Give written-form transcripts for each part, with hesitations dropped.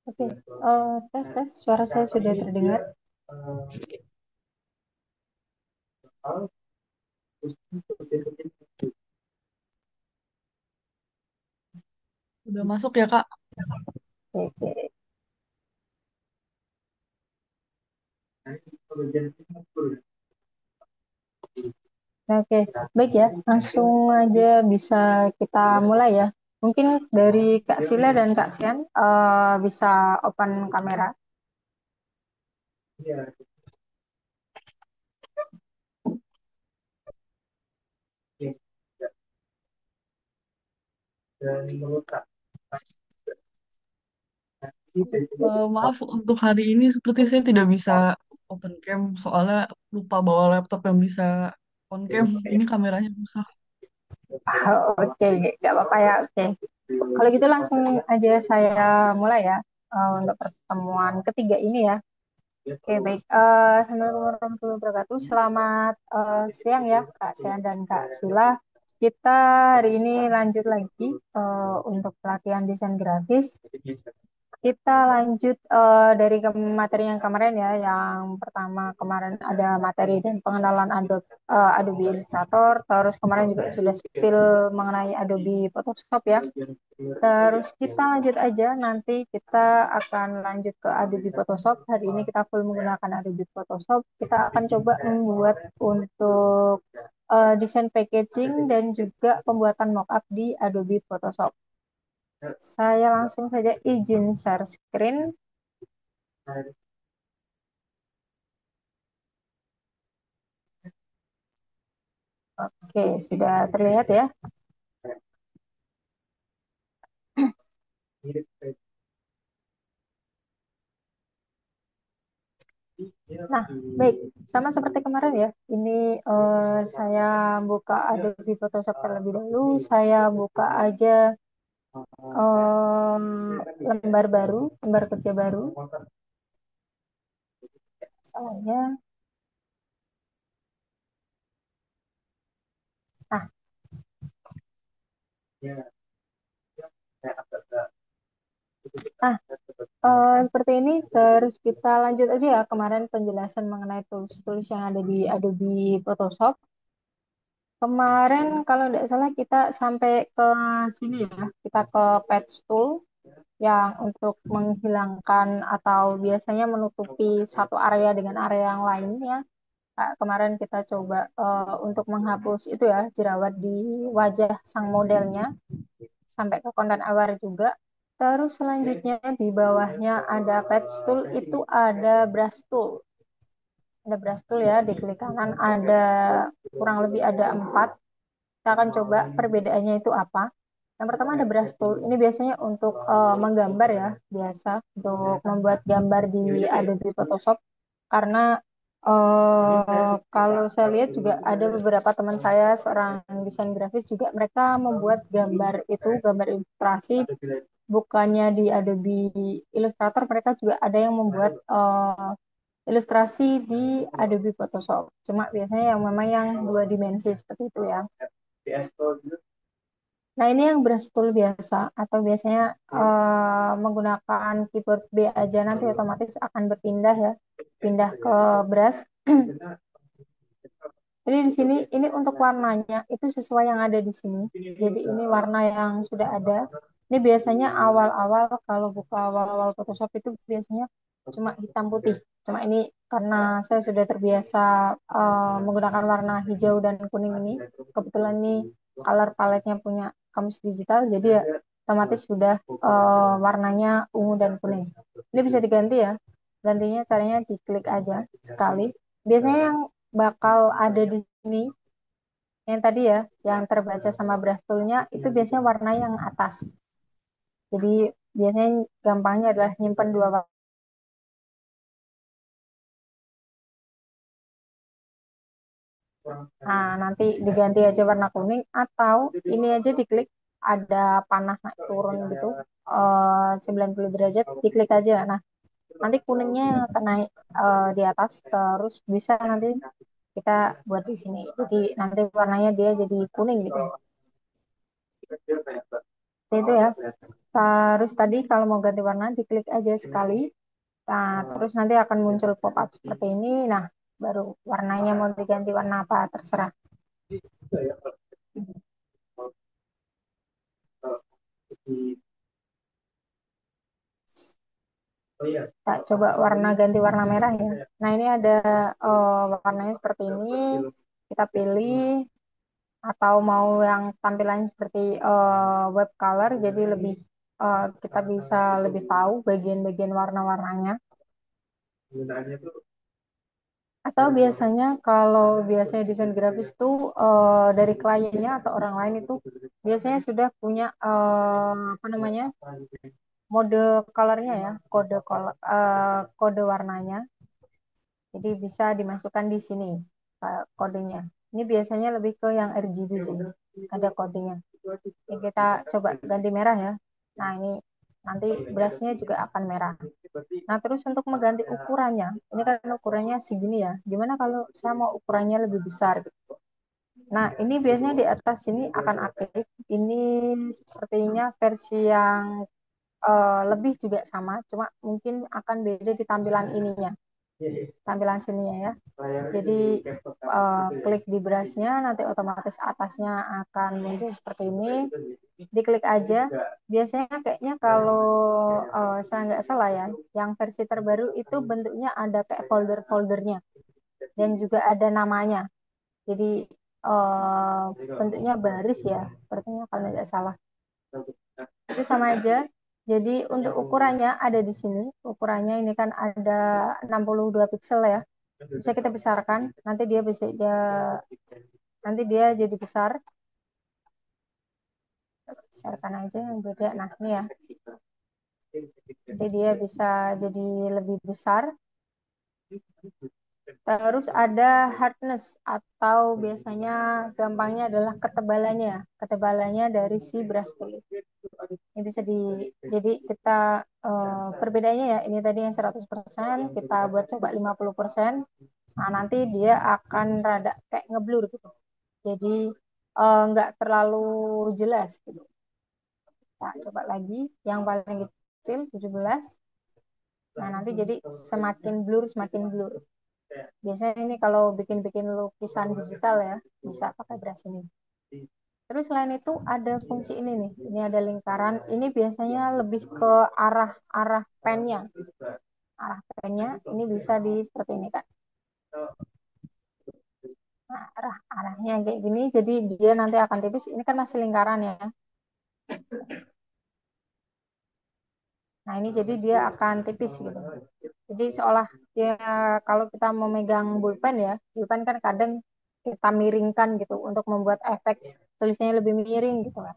Oke, tes tes suara saya sudah terdengar. Udah masuk ya, Kak? Oke, oke, baik ya. Langsung aja bisa kita mulai ya. Mungkin dari Kak Sila dan Kak Sian bisa open kamera. Maaf untuk hari ini seperti saya tidak bisa open cam soalnya lupa bawa laptop yang bisa on cam. Ini kameranya rusak. Oke, nggak apa-apa ya. Oke, kalau gitu langsung aja saya mulai ya untuk pertemuan ketiga ini ya. Oke, baik. Assalamualaikum warahmatullahi wabarakatuh. Selamat siang ya, Kak Sian dan Kak Sula. Kita hari ini lanjut lagi untuk pelatihan desain grafis. Kita lanjut dari materi yang kemarin ya. Yang pertama kemarin ada materi dan pengenalan Adobe Illustrator. Terus kemarin juga sudah spill mengenai Adobe Photoshop ya. Terus kita lanjut aja, nanti kita akan lanjut ke Adobe Photoshop. Hari ini kita full menggunakan Adobe Photoshop. Kita akan coba membuat untuk desain packaging dan juga pembuatan mockup di Adobe Photoshop. Saya langsung saja izin share screen. Oke, sudah terlihat ya. Nah, baik. Sama seperti kemarin ya. Ini saya buka Adobe Photoshop terlebih dahulu. Saya buka aja lembar baru, lembar kerja baru. Salahnya. Nah, nah seperti ini. Terus kita lanjut aja ya. Kemarin penjelasan mengenai tools-tools yang ada di Adobe Photoshop. Kemarin kalau tidak salah kita sampai ke sini ya. Kita ke Patch Tool yang untuk menghilangkan atau biasanya menutupi satu area dengan area yang lainnya. Kemarin kita coba untuk menghapus itu ya jerawat di wajah sang modelnya sampai ke konten aware juga. Terus selanjutnya di bawahnya ada patch tool, itu ada brush tool. Ada brush tool ya, di klik kanan ada kurang lebih ada 4. Kita akan coba perbedaannya itu apa. Yang pertama ada brush tool. Ini biasanya untuk menggambar ya, biasa untuk membuat gambar di Adobe Photoshop. Karena kalau saya lihat juga ada beberapa teman saya seorang desain grafis juga mereka membuat gambar itu, gambar ilustrasi bukannya di Adobe Illustrator, mereka juga ada yang membuat ilustrasi di Adobe Photoshop. Cuma biasanya yang memang yang dua dimensi seperti itu ya. Nah, ini yang brush tool biasa atau biasanya menggunakan keyboard B aja nanti otomatis akan berpindah ya, pindah ke brush. Jadi di sini ini untuk warnanya itu sesuai yang ada di sini. Jadi ini warna yang sudah ada. Ini biasanya awal-awal kalau buka awal-awal Photoshop itu biasanya cuma hitam putih. Cuma ini karena saya sudah terbiasa menggunakan warna hijau dan kuning ini. Kebetulan ini color palette-nya punya Kamus Digital, jadi ya otomatis sudah warnanya ungu dan kuning. Ini bisa diganti ya. Gantinya caranya diklik aja sekali. Biasanya yang bakal ada di sini yang tadi ya, yang terbaca sama brush tool-nya itu biasanya warna yang atas. Jadi biasanya gampangnya adalah nyimpen dua warna. Nah, nanti diganti aja warna kuning atau ini aja diklik ada panah naik turun gitu 90 derajat diklik aja. Nah, nanti kuningnya akan naik di atas terus bisa nanti kita buat di sini. Jadi nanti warnanya dia jadi kuning gitu. Itu ya. Terus tadi kalau mau ganti warna, diklik aja sekali. Nah, terus nanti akan muncul pop-up seperti ini. Nah, baru warnanya mau diganti warna apa, terserah. Kita coba ganti warna merah ya. Nah, ini ada warnanya seperti ini. Kita pilih atau mau yang tampilannya seperti web color, jadi lebih kita bisa lebih tahu bagian-bagian warna-warnanya. Atau biasanya kalau biasanya desain grafis itu dari kliennya atau orang lain itu biasanya sudah punya apa namanya, mode colornya ya, kode warnanya. Jadi bisa dimasukkan di sini kodenya. Ini biasanya lebih ke yang RGB sih, ada kodenya. Ini kita coba ganti merah ya. Nah, ini nanti brushnya juga akan merah. Nah, terus untuk mengganti ukurannya, ini kan ukurannya segini ya. Gimana kalau saya mau ukurannya lebih besar gitu? Nah, ini biasanya di atas sini akan aktif. Ini sepertinya versi yang lebih juga sama, cuma mungkin akan beda di tampilan ininya, tampilan sininya ya. Jadi klik di brushnya, nanti otomatis atasnya akan muncul seperti ini. Diklik aja. Biasanya kayaknya kalau saya nggak salah ya, yang versi terbaru itu bentuknya ada kayak folder-foldernya dan juga ada namanya. Jadi bentuknya baris ya, sepertinya kalau nggak salah. Itu sama aja. Jadi untuk ukurannya ada di sini. Ukurannya ini kan ada 62 piksel ya. Bisa kita besarkan. Nanti dia jadi besar. Besarkan aja yang beda. Nah, ini ya. Jadi dia bisa jadi lebih besar. Terus ada hardness atau biasanya gampangnya adalah ketebalannya. Ketebalannya dari si brush tool. Ini bisa jadi kita perbedaannya ya, ini tadi yang 100%, kita buat coba 50%. Nah, nanti dia akan rada kayak ngeblur gitu. Jadi nggak terlalu jelas gitu. Nah, coba lagi yang paling kecil 17. Nah, nanti jadi semakin blur. Biasanya ini kalau bikin-bikin lukisan digital ya, bisa pakai brush ini. Terus selain itu ada fungsi ini nih, ini ada lingkaran. Ini biasanya lebih ke arah pennya. Arah pennya ini bisa di seperti ini kan. Nah, arahnya kayak gini, jadi dia nanti akan tipis. Ini kan masih lingkaran ya. Nah, ini jadi dia akan tipis gitu. Jadi seolah dia, kalau kita memegang pulpen ya, pulpen kan kadang kita miringkan gitu untuk membuat efek tulisannya lebih miring gitu kan.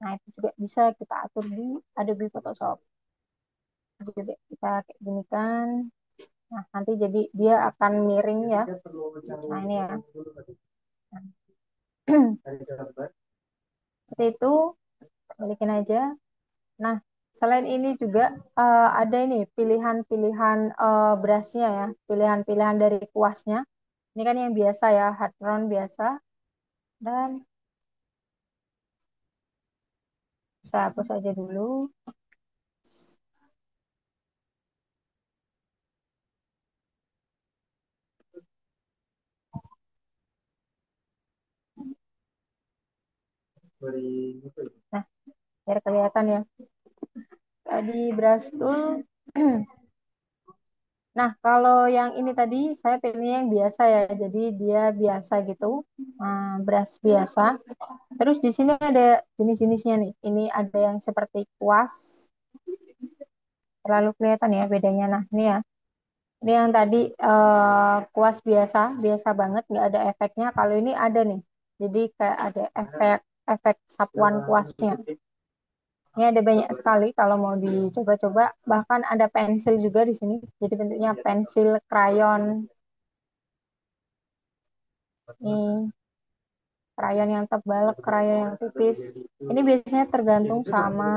Nah, itu juga bisa kita atur di Adobe Photoshop. Jadi kita kayak gini kan. Nah, nanti jadi dia akan miring ya. Nah, ini ya. Seperti itu, balikin aja. Nah, selain ini juga ada ini pilihan-pilihan brushnya ya, pilihan-pilihan dari kuasnya. Ini kan yang biasa ya, hard round biasa. Dan saya hapus aja dulu. Nah, biar kelihatan ya. Tadi brush tool. Nah, kalau yang ini tadi saya pilih yang biasa ya. Jadi dia biasa gitu, brush biasa. Terus di sini ada jenis-jenisnya nih. Ini ada yang seperti kuas. Terlalu kelihatan ya bedanya. Nah, ini ya. Ini yang tadi kuas biasa, biasa banget, nggak ada efeknya. Kalau ini ada nih. Jadi kayak ada efek sapuan kuasnya. Ini ada banyak sekali kalau mau dicoba-coba. Bahkan ada pensil juga di sini. Jadi bentuknya pensil, krayon. Ini krayon yang tebal, krayon yang tipis. Ini biasanya tergantung sama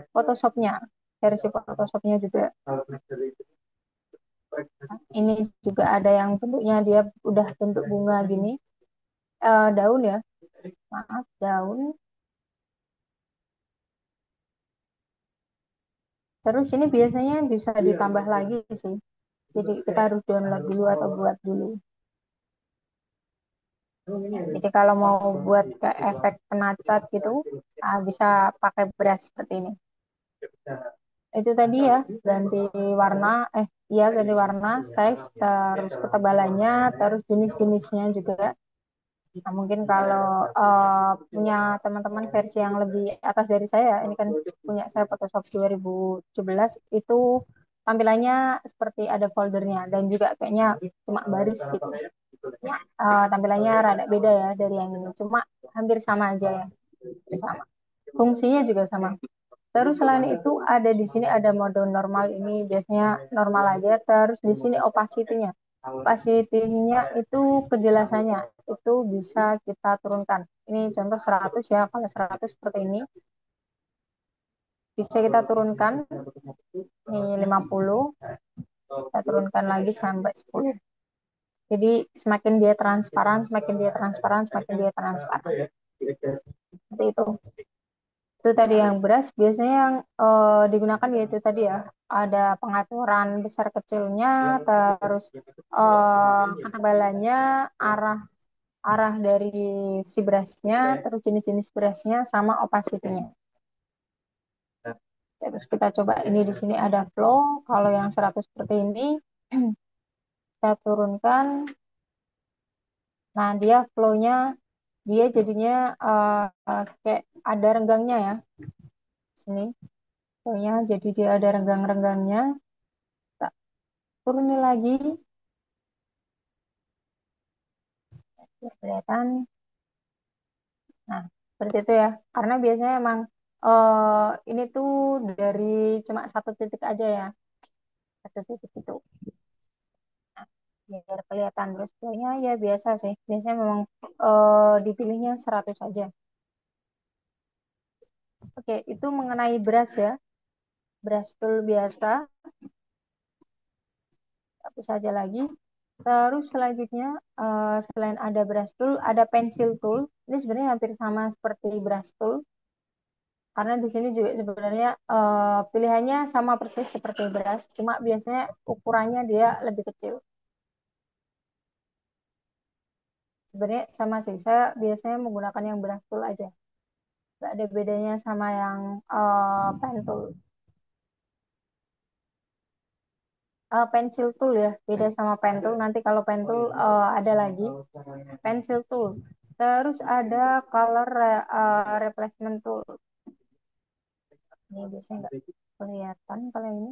Photoshopnya. Versi Photoshopnya juga. Ini juga ada yang bentuknya dia udah bentuk bunga gini. Daun ya. Maaf, daun. Terus ini biasanya bisa ditambah lagi sih. Jadi kita harus download dulu atau buat dulu. Jadi kalau mau buat ke efek penacat gitu, bisa pakai brush seperti ini. Itu tadi ya, ganti warna, iya ganti warna, size, terus ketebalannya, terus jenis-jenisnya juga. Nah, mungkin kalau punya teman-teman versi yang lebih atas dari saya, ini kan punya saya Photoshop 2017, itu tampilannya seperti ada foldernya dan juga kayaknya cuma baris gitu. Tampilannya rada beda ya dari yang ini, cuma hampir sama aja ya, hampir sama. Fungsinya juga sama. Terus selain itu ada di sini ada mode normal, ini biasanya normal aja. Terus di sini opacity-nya. Opacity-nya itu kejelasannya itu bisa kita turunkan. Ini contoh 100 ya. Kalau 100 seperti ini bisa kita turunkan. Ini 50, kita turunkan lagi sampai 10. Jadi semakin dia transparan, semakin dia transparan, semakin dia transparan. Seperti itu. Itu tadi yang beras biasanya yang digunakan yaitu tadi ya ada pengaturan besar kecilnya, terus ketebalannya, arah arah dari si berasnya, terus jenis-jenis berasnya sama opacity-nya. Terus kita coba ini di sini ada flow. Kalau yang 100 seperti ini kita turunkan. Nah, dia flow-nya dia jadinya kayak ada renggangnya ya. Sini flow-nya jadi dia ada renggang-renggangnya. Kita turunin lagi biar kelihatan. Nah, seperti itu ya. Karena biasanya emang ini tuh dari cuma satu titik aja ya. Satu titik itu. Biar kelihatan terus flow-nya ya biasa sih. Biasanya memang dipilihnya 100 aja. Oke, itu mengenai brush ya. Brush tool biasa, hapus saja lagi. Terus selanjutnya, selain ada brush tool, ada pencil tool. Ini sebenarnya hampir sama seperti brush tool. Karena di sini juga sebenarnya pilihannya sama persis seperti brush, cuma biasanya ukurannya dia lebih kecil. Sebenarnya sama sih, saya biasanya menggunakan yang brush tool aja. Nggak ada bedanya sama yang pen tool. Pencil tool ya, beda sama pen tool. Nanti kalau pen tool ada lagi. Pencil tool. Terus ada color replacement tool. Ini biasanya nggak kelihatan kalau ini.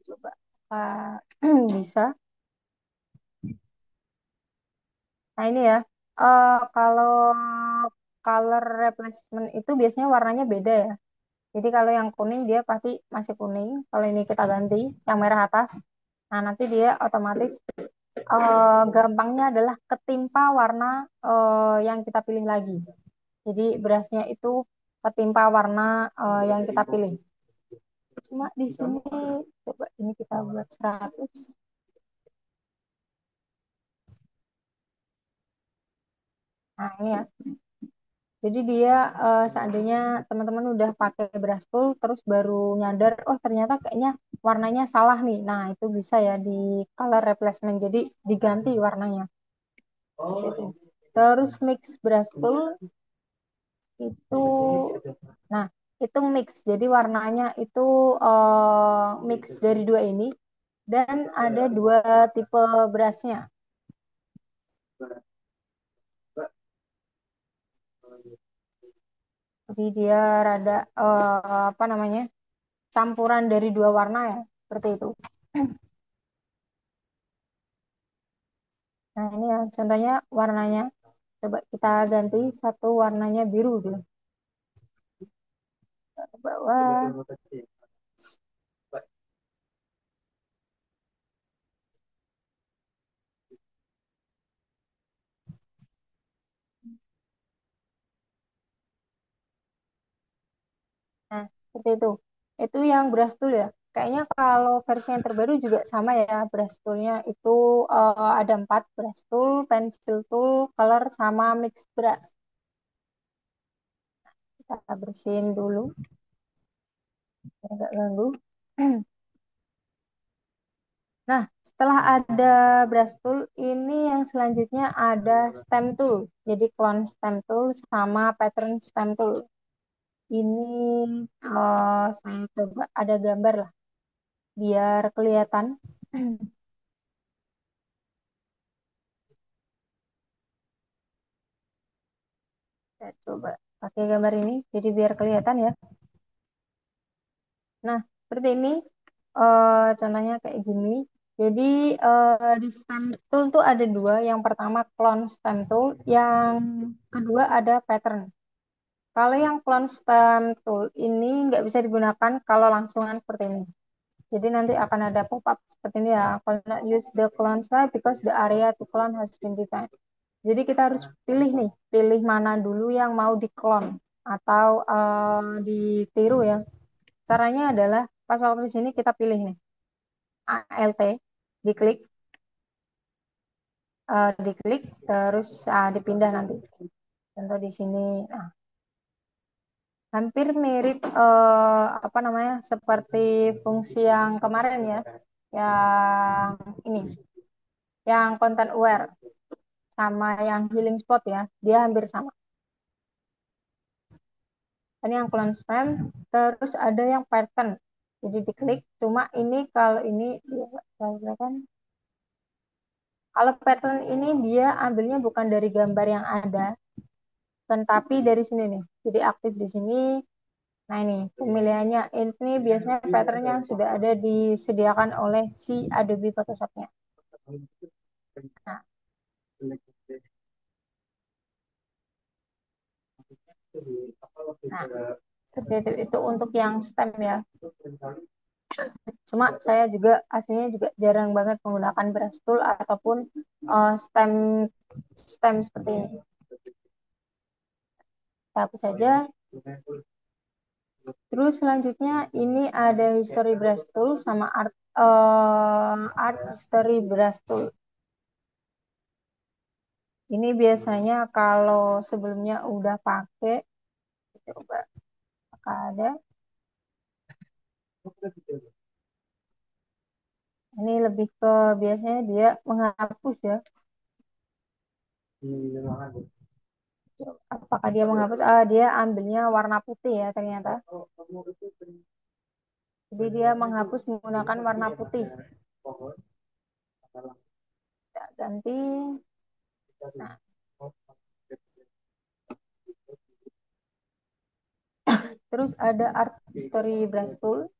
Coba bisa. Nah ini ya, kalau color replacement itu biasanya warnanya beda ya. Jadi kalau yang kuning dia pasti masih kuning. Kalau ini kita ganti yang merah atas, nah nanti dia otomatis gampangnya adalah ketimpa warna yang kita pilih lagi. Jadi berasnya itu ketimpa warna yang kita pilih. Cuma di sini coba ini kita buat 100. Nah ini ya. Jadi dia seandainya teman-teman udah pakai brush tool terus baru nyadar, oh ternyata kayaknya warnanya salah nih. Nah itu bisa ya di color replacement. Jadi diganti warnanya. Gitu. Terus mix brush tool itu, nah itu mix. Jadi warnanya itu mix dari dua ini dan ada dua tipe brushnya. Jadi dia rada apa namanya campuran dari dua warna ya, seperti itu. Nah, ini ya contohnya warnanya. Coba kita ganti satu warnanya biru dulu. Ke bawah. Nah, seperti itu. Itu yang brush tool ya. Kayaknya kalau versi yang terbaru juga sama ya, brush toolnya itu ada 4, brush tool, pencil tool, color, sama mix brush. Kita bersihin dulu, biar nggak ganggu. Nah, setelah ada brush tool, ini yang selanjutnya ada stem tool. Jadi clone stem tool sama pattern stem tool. Ini saya coba ada gambar lah, biar kelihatan. Saya coba pakai gambar ini, jadi biar kelihatan ya. Nah, seperti ini. Contohnya kayak gini. Jadi di stem tool tuh ada dua. Yang pertama clone stem tool, yang kedua ada pattern. Kalau yang clone stem tool ini nggak bisa digunakan kalau langsungan seperti ini. Jadi nanti akan ada pop-up seperti ini ya. Call not use the clone style because the area to clone has been defined. Jadi kita harus pilih nih, pilih mana dulu yang mau di-clone atau ditiru ya. Caranya adalah pas waktu di sini kita pilih nih ALT, diklik, diklik, terus dipindah nanti. Contoh di sini, nah, hampir mirip apa namanya seperti fungsi yang kemarin ya, yang ini, yang content aware sama yang healing spot ya, dia hampir sama. Ini yang clone stem, terus ada yang pattern. Jadi diklik, cuma ini kalau ini ya, kan. Kalau pattern ini dia ambilnya bukan dari gambar yang ada, tetapi dari sini nih. Jadi aktif di sini. Nah ini pemilihannya. Ini biasanya pattern yang sudah ada disediakan oleh si Adobe Photoshop-nya. Nah, nah, seperti itu untuk yang stem ya. Cuma saya juga aslinya juga jarang banget menggunakan brush tool ataupun stem stem seperti ini. Kita hapus saja. Terus selanjutnya ini ada history brush tool sama art history brush tool. Ini biasanya kalau sebelumnya udah pakai, coba apakah ada. Ini lebih ke biasanya dia menghapus ya. Apakah dia menghapus? Dia ambilnya warna putih ya ternyata. Jadi dia menghapus menggunakan warna putih. Kita ganti. Nah, terus ada art history brush tool.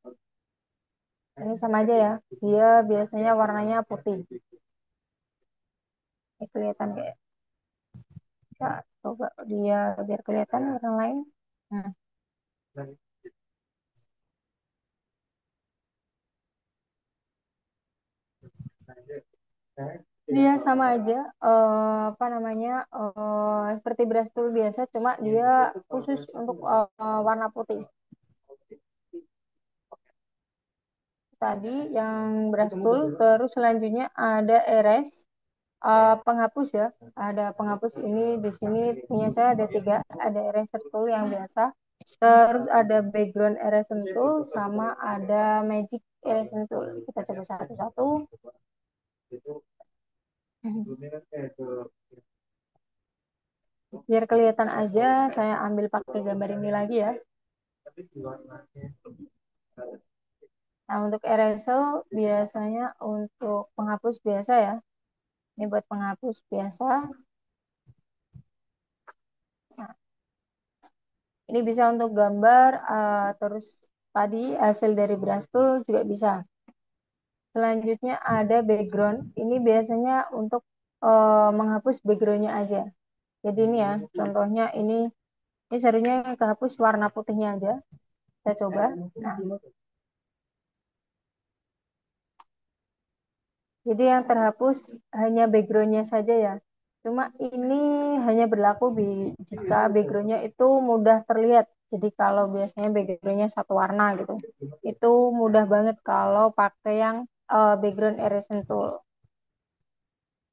Ini sama aja ya. Dia biasanya warnanya putih. Ini kelihatan kayak. Kita coba dia biar kelihatan warna lain. Nah, dia sama aja, apa namanya, seperti brush tool biasa, cuma dia khusus untuk warna putih. Tadi yang brush tool, terus selanjutnya ada erase, penghapus ya. Ada penghapus ini di sini punya saya ada 3, ada eraser tool yang biasa, terus ada background eraser tool, sama ada magic eraser tool. Kita coba satu-satu. Biar kelihatan aja, saya ambil pakai gambar ini lagi ya. Nah, untuk eraser biasanya untuk penghapus biasa ya. Ini buat penghapus biasa. Nah, ini bisa untuk gambar, terus tadi hasil dari brush tool juga bisa. Selanjutnya ada background. Ini biasanya untuk menghapus backgroundnya aja. Jadi ini ya, contohnya ini serunya kehapus warna putihnya aja. Kita coba. Nah, jadi yang terhapus hanya backgroundnya saja ya. Cuma ini hanya berlaku jika backgroundnya itu mudah terlihat. Jadi kalau biasanya backgroundnya satu warna gitu, itu mudah banget kalau pakai yang background erasing tool.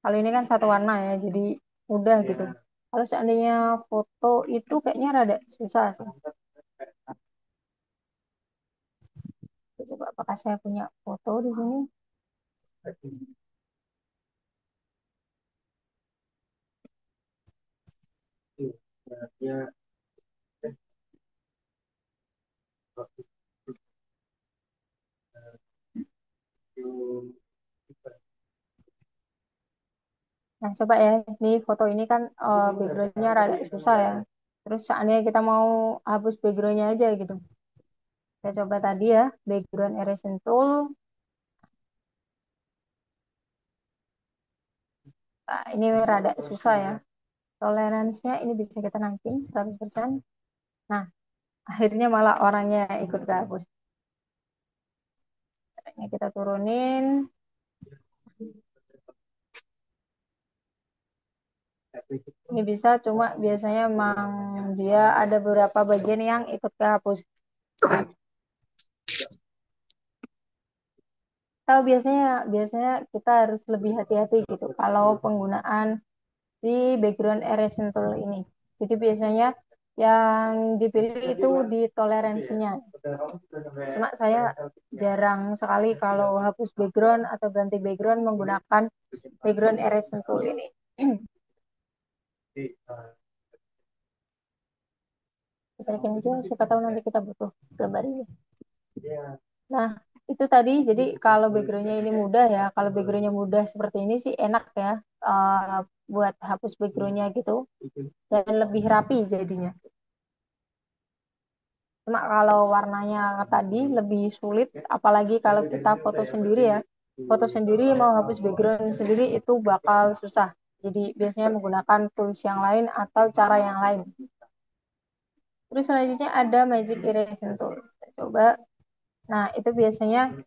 Kalau ini kan satu warna ya, jadi mudah gitu. Kalau seandainya foto itu kayaknya rada susah sih. Coba apakah saya punya foto di sini? Nah, coba ya, ini foto ini kan backgroundnya rada susah ya. Terus seandainya kita mau hapus backgroundnya aja gitu. Saya coba tadi ya, background erasing tool. Nah, ini rada susah ya. Toleransinya ini bisa kita naikin 100%. Nah, akhirnya malah orangnya ikut kehapus. Ini kita turunin. Ini bisa, cuma biasanya emang dia ada beberapa bagian yang ikut kehapus. Tahu biasanya biasanya kita harus lebih hati-hati gitu kalau penggunaan si background erasing tool ini. Jadi biasanya yang dipilih itu di toleransinya. Cuma saya jarang sekali kalau hapus background atau ganti background menggunakan background erasing tool ini. Kita yakin aja, siapa tahu nanti kita butuh gambar ini. Nah, itu tadi, jadi kalau backgroundnya ini mudah ya, kalau backgroundnya mudah seperti ini sih enak ya, buat hapus backgroundnya gitu, dan lebih rapi jadinya. Cuma kalau warnanya tadi lebih sulit, apalagi kalau kita foto sendiri ya. Foto sendiri mau hapus background sendiri itu bakal susah. Jadi biasanya menggunakan tools yang lain atau cara yang lain. Terus selanjutnya ada Magic Erasing Tool. Kita coba. Nah, itu biasanya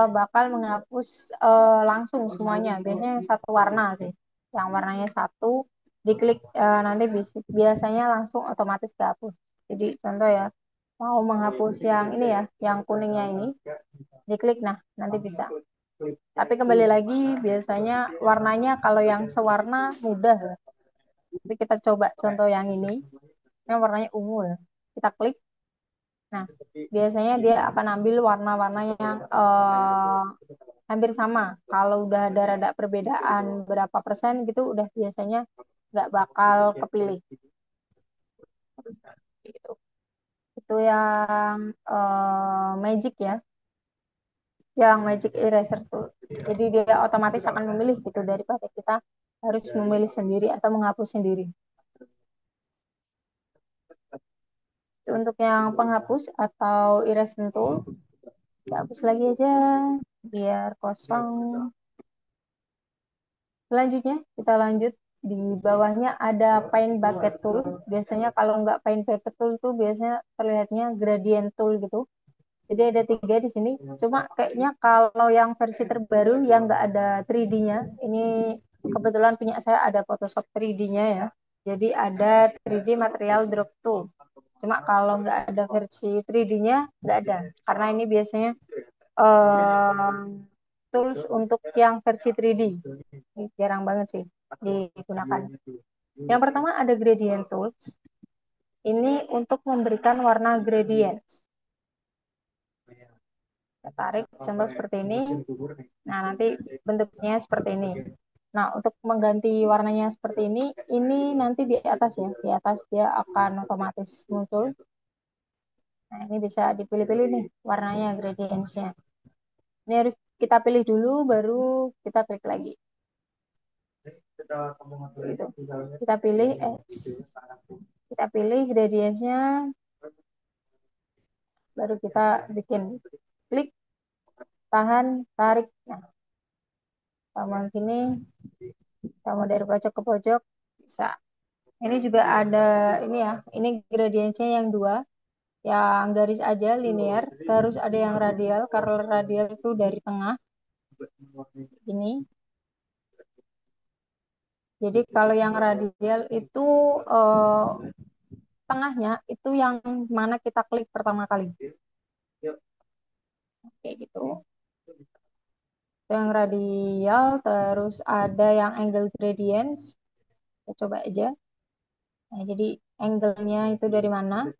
bakal menghapus langsung semuanya. Biasanya yang satu warna sih. Yang warnanya satu, diklik nanti biasanya langsung otomatis kehapus. Jadi contoh ya, mau menghapus yang ini ya, yang kuningnya ini, diklik nah nanti bisa. Tapi kembali lagi biasanya warnanya kalau yang sewarna mudah ya. Tapi kita coba contoh yang ini warnanya ungu ya. Kita klik, nah biasanya dia akan ambil warna-warna yang hampir sama. Kalau udah ada rada perbedaan berapa persen gitu, udah biasanya nggak bakal kepilih. Gitu. Itu yang magic ya, yang magic eraser tool. Jadi dia otomatis akan memilih gitu daripada kita harus memilih sendiri atau menghapus sendiri. Itu untuk yang penghapus atau eraser tool, kita hapus lagi aja biar kosong. Selanjutnya kita lanjut, di bawahnya ada paint bucket tool. Biasanya kalau nggak paint bucket tool tuh biasanya terlihatnya gradient tool gitu. Jadi ada tiga di sini. Cuma kayaknya kalau yang versi terbaru yang nggak ada 3D-nya, ini kebetulan punya saya ada Photoshop 3D-nya ya. Jadi ada 3D material drop tool. Cuma kalau nggak ada versi 3D-nya, nggak ada. Karena ini biasanya um, tools untuk yang versi 3D. Ini jarang banget sih digunakan. Yang pertama ada gradient tools. Ini untuk memberikan warna gradient. Kita tarik contoh seperti ini. Nah, nanti bentuknya seperti ini. Nah, untuk mengganti warnanya seperti ini nanti di atas ya. Di atas dia akan otomatis muncul. Nah, ini bisa dipilih-pilih nih warnanya, gradientsnya. Ini harus kita pilih dulu, baru kita klik lagi. Itu. Kita pilih gradientsnya, baru kita bikin. Klik, tahan, tarik. Nah, sama gini, sama dari pojok ke pojok, bisa. Ini juga ada ini ya, ini gradientsnya yang dua, yang garis aja linear, terus ada yang radial. Kalau radial itu dari tengah, ini Jadi kalau yang radial itu eh, tengahnya itu yang mana kita klik pertama kali. Kayak gitu. Yang radial, terus ada yang angle gradients. Kita coba aja. Nah, jadi angle-nya itu dari mana?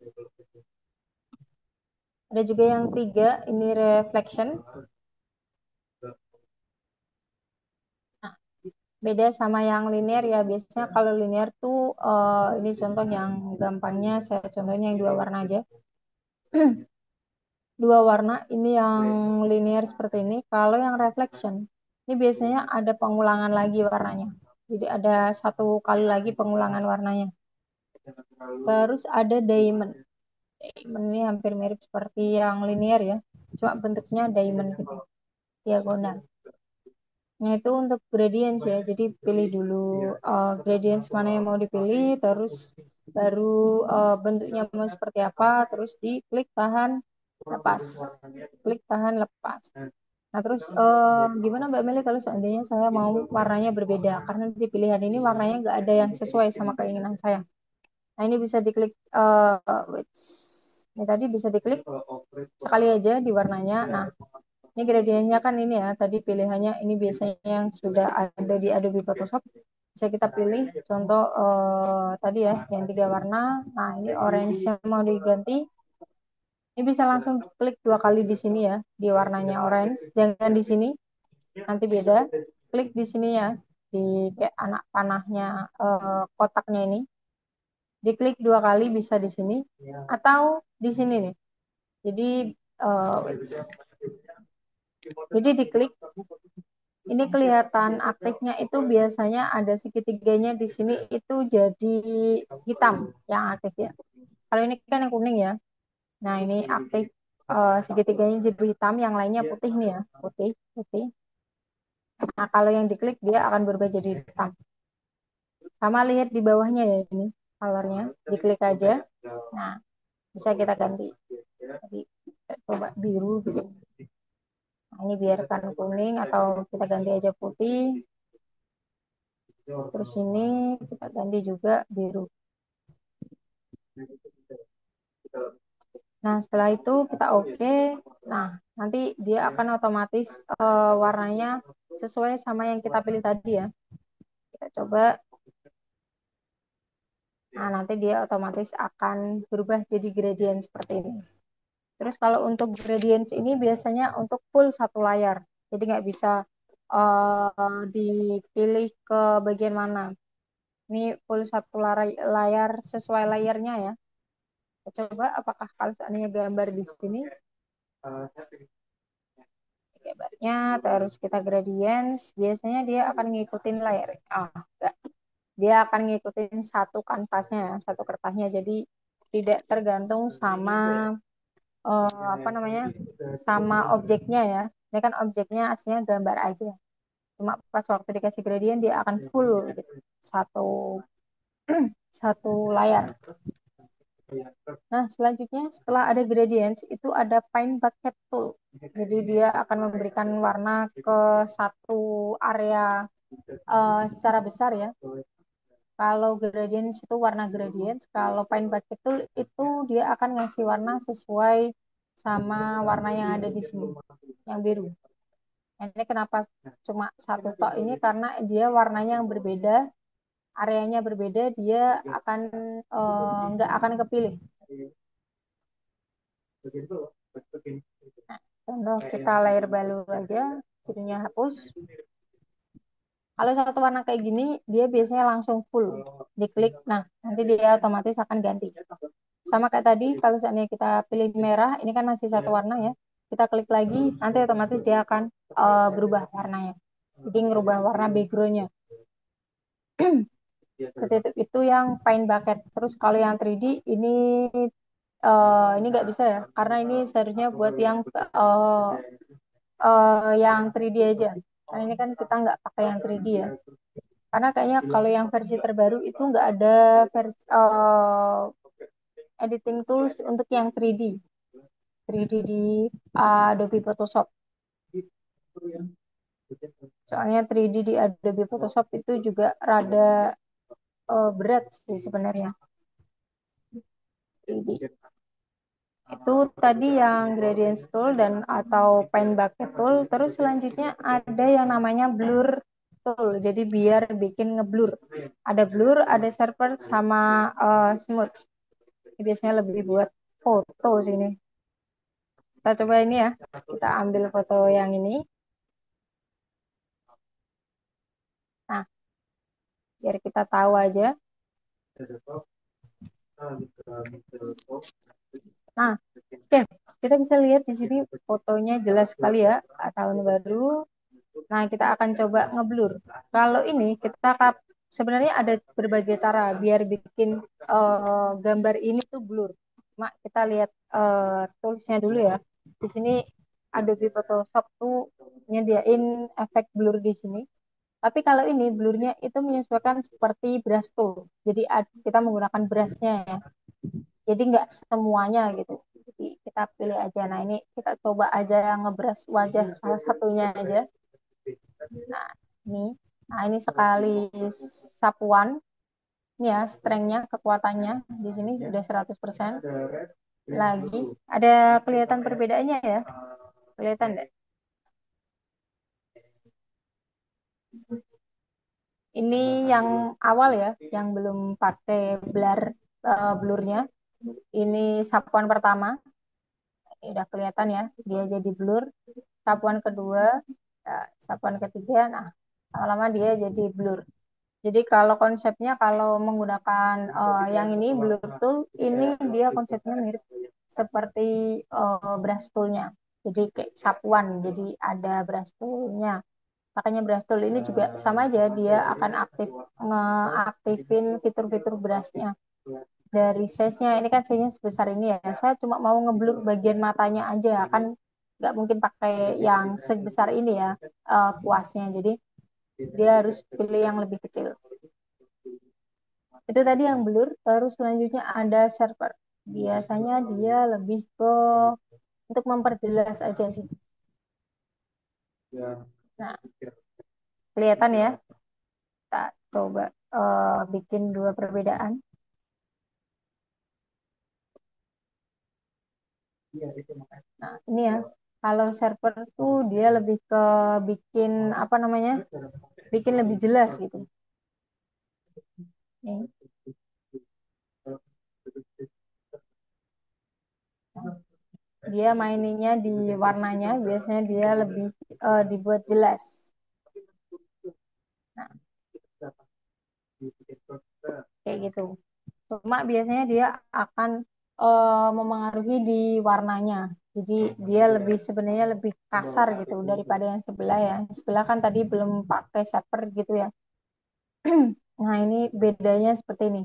Ada juga yang tiga, ini reflection. Nah, beda sama yang linear ya. Biasanya kalau linear tuh ini contoh yang gampangnya saya contohnya yang dua warna aja. Dua warna ini yang linear seperti ini. Kalau yang reflection ini biasanya ada pengulangan lagi warnanya. Jadi ada satu kali lagi pengulangan warnanya. Terus ada diamond. Diamond ini hampir mirip seperti yang linear ya. Cuma bentuknya diamond gitu, diagonal. Nah, itu untuk gradients ya. Jadi pilih dulu gradients mana yang mau dipilih, terus baru bentuknya mau seperti apa, terus diklik tahan lepas. Klik tahan lepas. Nah, terus gimana Mbak Meli kalau seandainya saya mau warnanya berbeda? Karena di pilihan ini warnanya nggak ada yang sesuai sama keinginan saya. Nah, ini bisa diklik, wait. Ini tadi bisa diklik sekali aja di warnanya. Nah, ini gradiennya kan ini ya, tadi pilihannya ini biasanya yang sudah ada di Adobe Photoshop. Bisa kita pilih contoh tadi ya, yang tiga warna. Nah, ini orange yang mau diganti. Ini bisa langsung klik dua kali di sini ya, di warnanya orange. Jangan di sini, nanti beda. Klik di sini ya, di kayak anak panahnya kotaknya ini. Diklik dua kali bisa di sini atau di sini nih. Jadi eh, jadi diklik ini kelihatan aktifnya itu biasanya ada segitiganya di sini itu jadi hitam yang aktif ya. Kalau ini kan yang kuning ya. Nah, ini aktif segitiganya jadi hitam, yang lainnya putih nih ya, putih, putih. Nah, kalau yang diklik dia akan berubah jadi hitam. Sama lihat di bawahnya ya ini colornya, diklik aja. Nah, bisa kita ganti. Jadi kita coba biru gitu. Nah, ini biarkan kuning atau kita ganti aja putih. Terus ini kita ganti juga biru. Nah, setelah itu kita oke. Nah, nanti dia akan otomatis warnanya sesuai sama yang kita pilih tadi ya. Kita coba. Nah, nanti dia otomatis akan berubah jadi gradient seperti ini. Terus kalau untuk gradients ini biasanya untuk full satu layar. Jadi nggak bisa dipilih ke bagian mana. Ini full satu layar sesuai layarnya ya. Kita coba apakah kalau seandainya gambar di sini, gambarnya, terus kita gradients, biasanya dia akan ngikutin layar. Oh, enggak. Dia akan ngikutin satu kanvasnya, satu kertasnya. Jadi tidak tergantung sama apa namanya, sama objeknya ya. Ini kan objeknya aslinya gambar aja. Cuma pas waktu dikasih gradient dia akan full gitu. Satu satu layar. Nah, selanjutnya setelah ada gradients itu ada paint bucket tool. Jadi dia akan memberikan warna ke satu area secara besar ya. Kalau gradients itu warna gradients, kalau paint bucket tool itu dia akan ngasih warna sesuai sama warna yang ada di sini, yang biru. Nah, ini kenapa cuma satu tok ini karena dia warnanya yang berbeda, areanya berbeda, dia akan nggak akan kepilih. Nah, contoh kita layer baru aja, birunya hapus. Kalau satu warna kayak gini, dia biasanya langsung full. Diklik, nah nanti dia otomatis akan ganti. Sama kayak tadi, kalau seandainya kita pilih merah, ini kan masih satu warna ya. Kita klik lagi, nanti otomatis dia akan berubah warnanya. Jadi ngerubah warna backgroundnya. Seperti itu yang paint bucket. Terus kalau yang 3D ini nggak bisa ya, karena ini seharusnya buat yang 3D aja. Karena ini kan kita nggak pakai yang 3D ya. Karena kayaknya kalau yang versi terbaru itu nggak ada versi editing tools untuk yang 3D. 3D di Adobe Photoshop. Soalnya 3D di Adobe Photoshop itu juga rada berat sih sebenarnya. 3D. Itu tadi yang gradient tool dan atau paint bucket tool. Terus selanjutnya ada yang namanya blur tool. Jadi biar bikin ngeblur. Ada blur, ada sharper sama smooth. Ini biasanya lebih buat foto sini. Kita coba ini ya. Kita ambil foto yang ini. Nah, biar kita tahu aja. Nah, oke, kita bisa lihat di sini fotonya jelas sekali ya, tahun baru. Nah, kita akan coba ngeblur. Kalau ini sebenarnya ada berbagai cara biar bikin gambar ini tuh blur. Cuma kita lihat toolsnya dulu ya. Di sini Adobe Photoshop tuh nyediain efek blur di sini. Tapi kalau ini blurnya itu menyesuaikan seperti brush tool. Jadi kita menggunakan brushnya ya. Jadi nggak semuanya gitu. Jadi kita pilih aja. Nah ini kita coba aja ngebrush wajah salah satunya aja. Nah ini, nah ini sekali sapuan. Ini ya strength-nya, kekuatannya di sini udah 100%. Lagi ada kelihatan perbedaannya ya. Kelihatan deh. Ini yang awal ya, yang belum pakai blurnya. Ini sapuan pertama. Ini udah kelihatan ya, dia jadi blur. Sapuan kedua, sapuan ketiga, nah lama-lama dia jadi blur. Jadi kalau konsepnya kalau menggunakan yang ini blur tool, ini dia konsepnya mirip seperti brush toolnya. Jadi kayak sapuan, jadi ada brush toolnya. Makanya brush tool ini juga sama aja, dia akan ngeaktifin fitur-fitur brushnya. Dari size-nya, ini kan size-nya sebesar ini ya. Saya cuma mau ngeblur bagian matanya aja, kan nggak mungkin pakai yang sebesar ini ya kuasnya. Jadi dia harus pilih yang lebih kecil. Itu tadi yang blur, terus selanjutnya ada sharper. Biasanya dia lebih ke untuk memperjelas aja sih. Nah, kelihatan ya. Kita coba bikin dua perbedaan. Nah, ini ya. Kalau server tuh dia lebih ke bikin apa namanya? Bikin lebih jelas gitu. Nih. Dia maininnya di warnanya, biasanya dia lebih dibuat jelas. Nah, kayak gitu. Cuma biasanya dia akan memengaruhi di warnanya. Jadi dia lebih sebenarnya lebih kasar gitu daripada yang sebelah ya. Sebelah kan tadi belum pakai shaper gitu ya. Nah, ini bedanya seperti ini.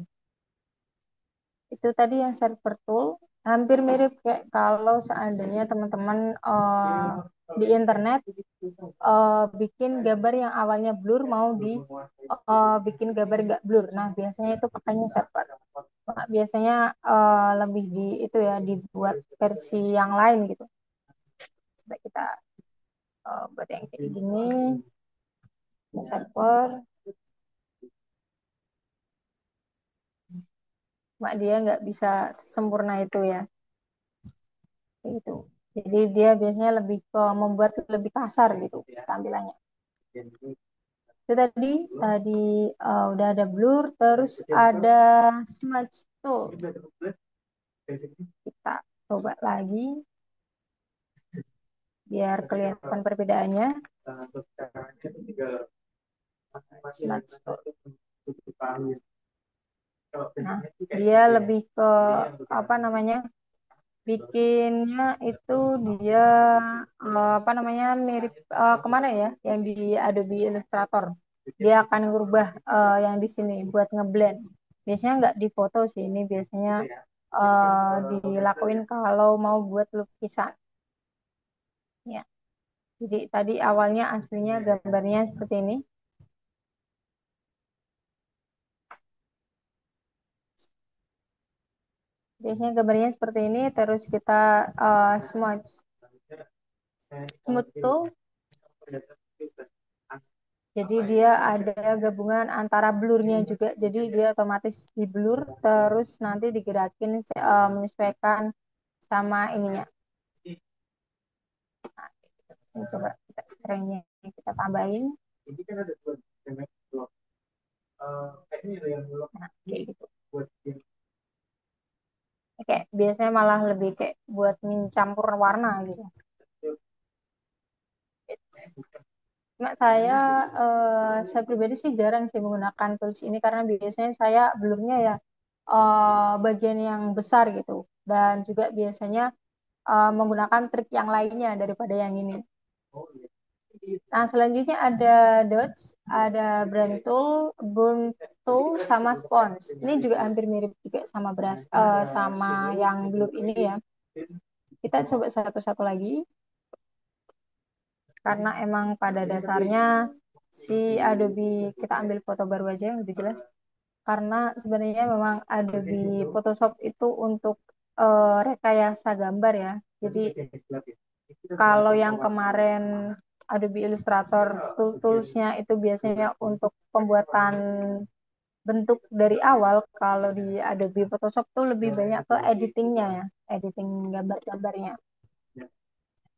Itu tadi yang server tool hampir mirip kayak kalau seandainya teman-teman di internet bikin gambar yang awalnya blur mau bikin gambar nggak blur. Nah, biasanya itu pakainya server. Nah, biasanya lebih di itu ya dibuat versi yang lain gitu. Coba kita buat yang kayak gini, server, cuma dia nggak bisa sempurna itu ya. Itu. Jadi dia biasanya lebih ke membuat lebih kasar gitu tampilannya. Itu tadi tadi udah ada blur, terus ada smudge tool. Kita coba lagi biar kelihatan perbedaannya. Smudge tool. Nah, dia lebih ke apa namanya? Bikinnya itu dia apa namanya mirip kemana ya? Yang di Adobe Illustrator. Dia akan ngubah yang di sini buat ngeblend. Biasanya nggak di foto sih, ini biasanya dilakuin kalau mau buat lukisan. Ya, jadi tadi awalnya aslinya gambarnya seperti ini. Biasanya gambarnya seperti ini, terus kita smudge. Smooth tuh Jadi dia ada gabungan antara blurnya juga. Jadi dia otomatis di blur terus nanti digerakin menyesuaikan sama ininya. Ini coba kita strength-nya kita tambahin. Nah, kayak gitu. Oke, biasanya malah lebih kayak buat mencampur warna gitu. Cuma saya pribadi sih jarang sih menggunakan tools ini karena biasanya saya belumnya ya bagian yang besar gitu dan juga biasanya menggunakan trik yang lainnya daripada yang ini. Nah, selanjutnya ada dots, ada brand tool, burn tool, sama spons. Ini juga hampir mirip juga sama brush, sama yang blue ini ya. Kita coba satu-satu lagi, karena emang pada dasarnya si Adobe kita ambil foto baru aja yang lebih jelas. Karena sebenarnya memang Adobe Photoshop itu untuk rekayasa gambar ya. Jadi kalau yang kemarin Adobe Illustrator toolsnya itu biasanya untuk pembuatan bentuk dari awal, kalau di Adobe Photoshop tuh lebih banyak ke editingnya ya, editing gambar-gambarnya.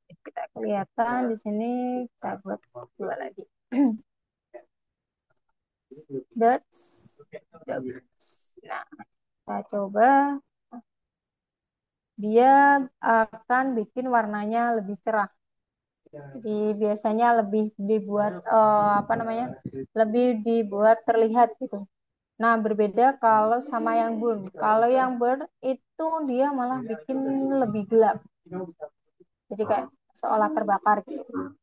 Kita kelihatan di sini, kita buat dua lagi. Dots, dots. Nah, kita coba, dia akan bikin warnanya lebih cerah. Jadi biasanya lebih dibuat apa namanya? Lebih dibuat terlihat gitu. Nah, berbeda kalau sama yang burn. Kalau yang burn itu dia malah bikin lebih gelap. Jadi kayak seolah terbakar gitu.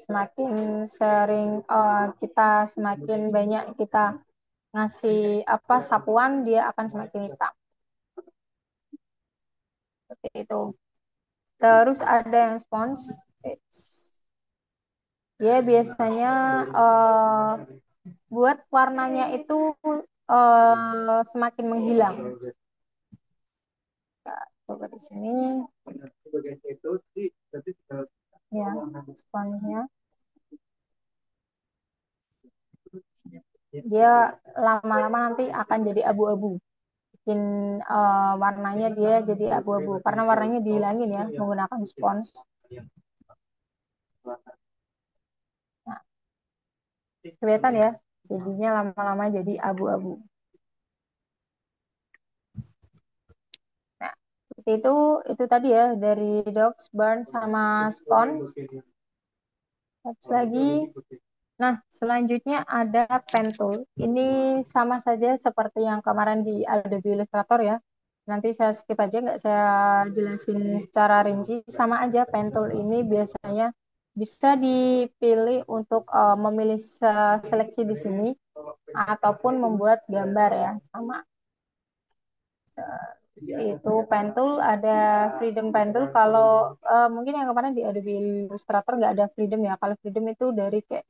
Semakin sering kita semakin banyak kita ngasih apa sapuan, dia akan semakin hitam. Seperti itu. Terus ada yang spons. Dia biasanya buat warnanya itu semakin menghilang. Nah, coba di sini ya sponsnya. Dia lama-lama nanti akan jadi abu-abu. Bikin warnanya dia jadi abu-abu karena warnanya dihilangin ya menggunakan spons. Nah, kelihatan ya, jadinya lama-lama jadi abu-abu. Nah, seperti itu tadi ya dari Dogs, Burn sama Spons. Terus lagi, nah selanjutnya ada Pen Tool. Ini sama saja seperti yang kemarin di Adobe Illustrator ya. Nanti saya skip aja, nggak saya jelasin secara rinci. Sama aja Pen Tool ini biasanya bisa dipilih untuk memilih seleksi di sini ataupun membuat gambar ya, sama. Itu Pentool, ada Freedom Pentool. Kalau mungkin yang kemarin di Adobe Illustrator nggak ada Freedom ya. Kalau Freedom itu dari kayak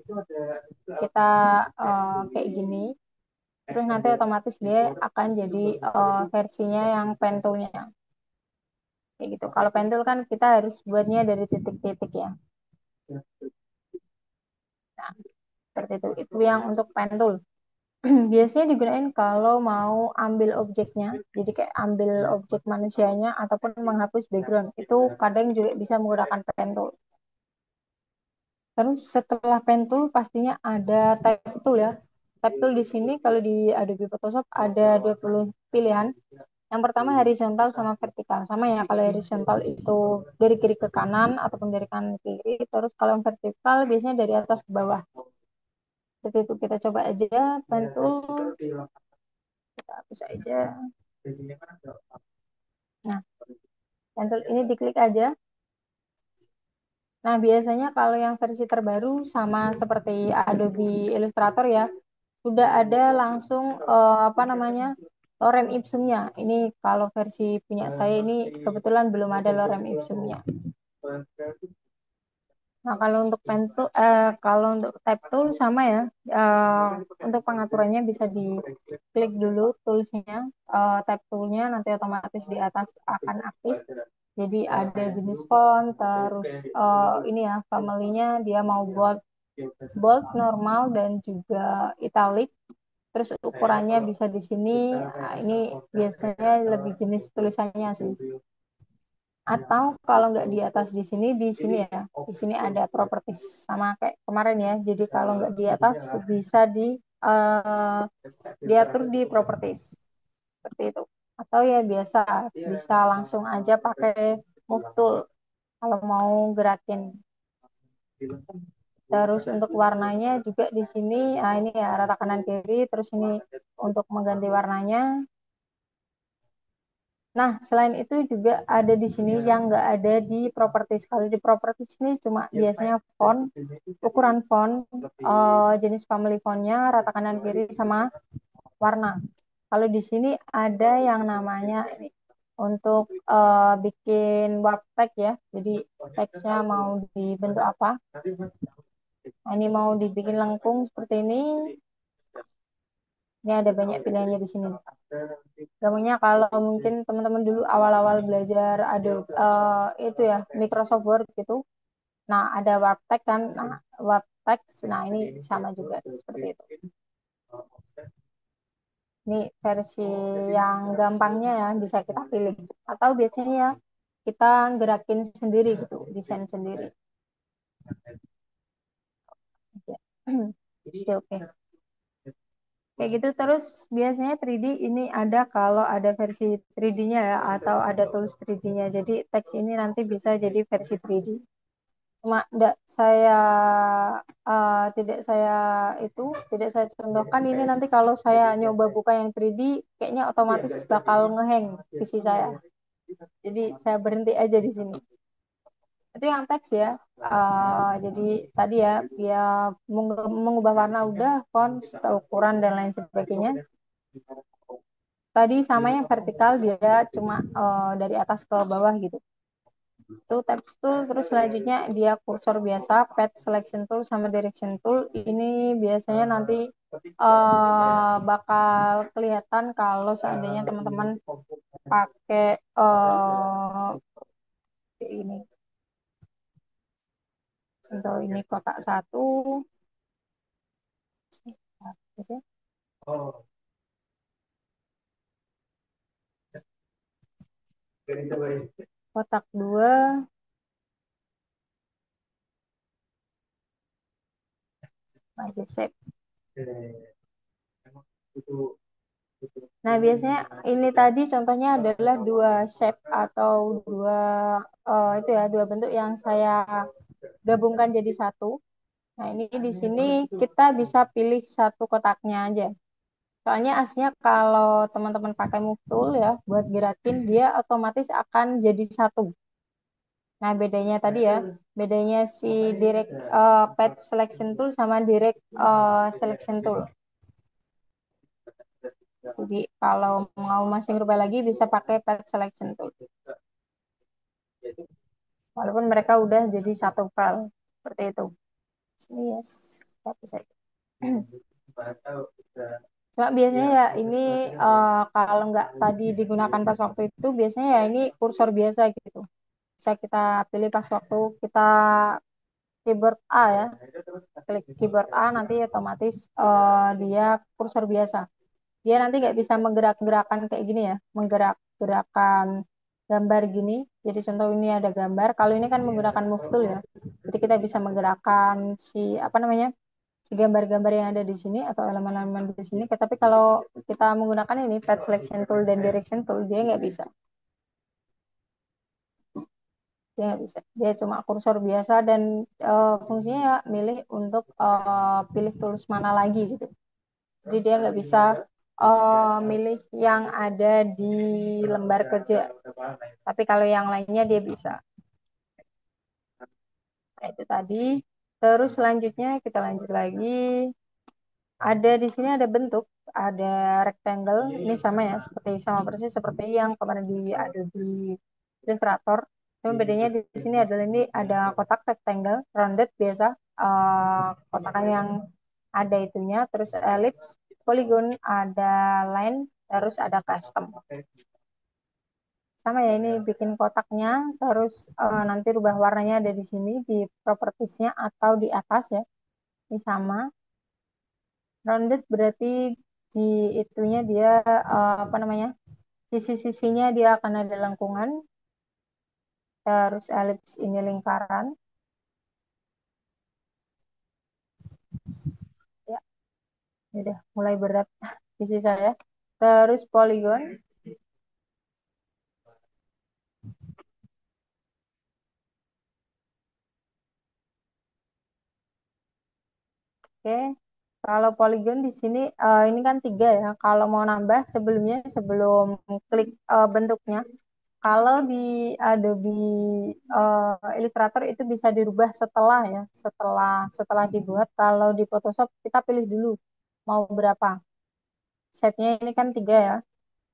kita kayak gini, terus nanti otomatis dia akan jadi versinya yang Pentoolnya kayak gitu. Kalau Pentool kan kita harus buatnya dari titik-titik ya. Nah, seperti itu. Itu yang untuk Pentool. Biasanya digunakan kalau mau ambil objeknya, jadi kayak ambil objek manusianya ataupun menghapus background. Itu kadang juga bisa menggunakan pen tool. Terus setelah pen tool pastinya ada type tool ya. Type tool di sini kalau di Adobe Photoshop ada 20 pilihan. Yang pertama horizontal sama vertikal. Sama ya, kalau horizontal itu dari kiri ke kanan ataupun dari kanan ke kiri. Terus kalau yang vertikal biasanya dari atas ke bawah. Seperti itu, kita coba aja pen tool. Kita hapus aja. Nah, cancel ini diklik aja. Nah, biasanya kalau yang versi terbaru sama seperti Adobe Illustrator ya, sudah ada langsung apa namanya? Lorem ipsumnya. Ini kalau versi punya saya ini kebetulan belum ada lorem ipsumnya. Nah, kalau untuk kalau untuk type tool sama ya. Eh, untuk pengaturannya bisa diklik dulu toolsnya, type toolnya nanti otomatis di atas akan aktif. Jadi ada jenis font, terus ini ya family-nya dia mau bold, bold normal dan juga italic. Terus ukurannya bisa di sini. Nah, ini biasanya lebih jenis tulisannya sih. Atau kalau nggak di atas di sini ya. Di sini ada properties sama kayak kemarin ya. Jadi kalau nggak di atas bisa eh, diatur di properties seperti itu. Atau ya biasa bisa langsung aja pakai move tool kalau mau gerakin. Terus untuk warnanya juga di sini, nah ini ya rata kanan kiri. Terus ini untuk mengganti warnanya. Nah, selain itu juga ada di sini yang nggak ada di properties. Kalau di properties ini cuma biasanya font, ukuran font, jenis family fontnya, rata kanan kiri sama warna. Kalau di sini ada yang namanya ini untuk bikin warp text ya. Jadi teksnya mau dibentuk apa? Nah, ini mau dibikin lengkung seperti ini. Ini ada banyak pilihannya di sini. Gampangnya kalau mungkin teman-teman dulu awal-awal belajar Adobe itu ya Microsoft Word gitu. Nah, ada Warptex kan. Nah, Warptex. Nah, ini sama juga seperti itu. Ini versi yang gampangnya ya bisa kita pilih. Atau biasanya ya kita gerakin sendiri gitu, desain sendiri. Oke. Oke, oke. Kayak gitu terus biasanya 3D ini ada kalau ada versi 3D-nya ya atau ada tools 3D-nya. Jadi teks ini nanti bisa jadi versi 3D. Cuma tidak saya itu tidak saya contohkan ini nanti kalau saya nyoba buka yang 3D kayaknya otomatis bakal ngehang PC saya. Jadi saya berhenti aja di sini. Itu yang teks ya. Jadi tadi ya dia mengubah warna udah, font, ukuran dan lain sebagainya. Tadi sama yang vertikal dia cuma dari atas ke bawah gitu. Itu text tool, terus selanjutnya dia kursor biasa, path selection tool sama direction tool. Ini biasanya nanti bakal kelihatan kalau seandainya teman-teman pakai ini. Contoh ini kotak satu, kotak dua, lagi shape. Nah, biasanya ini tadi contohnya adalah dua shape atau dua itu ya, dua bentuk yang saya gabungkan jadi satu. Nah, ini di sini kita bisa pilih satu kotaknya aja. Soalnya aslinya kalau teman-teman pakai move tool ya buat gerakin dia otomatis akan jadi satu. Nah, bedanya tadi ya, bedanya si direct path selection tool sama direct selection tool. Jadi kalau mau masih berubah lagi bisa pakai path selection tool. Walaupun mereka udah jadi satu file seperti itu. Yes, satu saja. Cuma biasanya ya ini kalau nggak tadi digunakan pas waktu itu biasanya ya ini kursor biasa gitu. Bisa kita pilih pas waktu kita keyboard A ya. Klik keyboard A nanti otomatis dia kursor biasa. Dia nanti nggak bisa menggerak-gerakan kayak gini ya, menggerak-gerakan gambar gini. Jadi contoh ini ada gambar. Kalau ini kan menggunakan move tool ya. Jadi kita bisa menggerakkan si apa namanya si gambar-gambar yang ada di sini atau elemen-elemen di sini. Tapi kalau kita menggunakan ini path selection tool dan direction tool dia nggak bisa. Dia nggak bisa. Dia cuma kursor biasa dan fungsinya ya milih untuk pilih tools mana lagi gitu. Jadi dia nggak bisa milih yang ada di lembar kerja. Tapi kalau yang lainnya dia bisa. Nah, itu tadi. Terus selanjutnya kita lanjut lagi. Ada di sini ada bentuk, ada rectangle. Ini sama ya, sama persis seperti yang kemarin di Adobe Illustrator. Cuma bedanya di sini adalah ini ada kotak rectangle, rounded biasa, kotakan yang ada itunya, terus ellipse, polygon, ada line, terus ada custom. sama ya ini bikin kotaknya, terus nanti rubah warnanya ada di sini di propertiesnya atau di atas ya. Ini sama. Rounded berarti di itunya dia apa namanya? Sisi-sisinya dia akan ada lengkungan, terus elips ini lingkaran. Ya, ini udah mulai berat sisi saya. Terus poligon. Oke, kalau poligon di sini ini kan tiga ya. Kalau mau nambah sebelumnya sebelum klik bentuknya, kalau di Adobe Illustrator itu bisa dirubah setelah ya, setelah dibuat. Kalau di Photoshop kita pilih dulu mau berapa. Setnya ini kan tiga ya.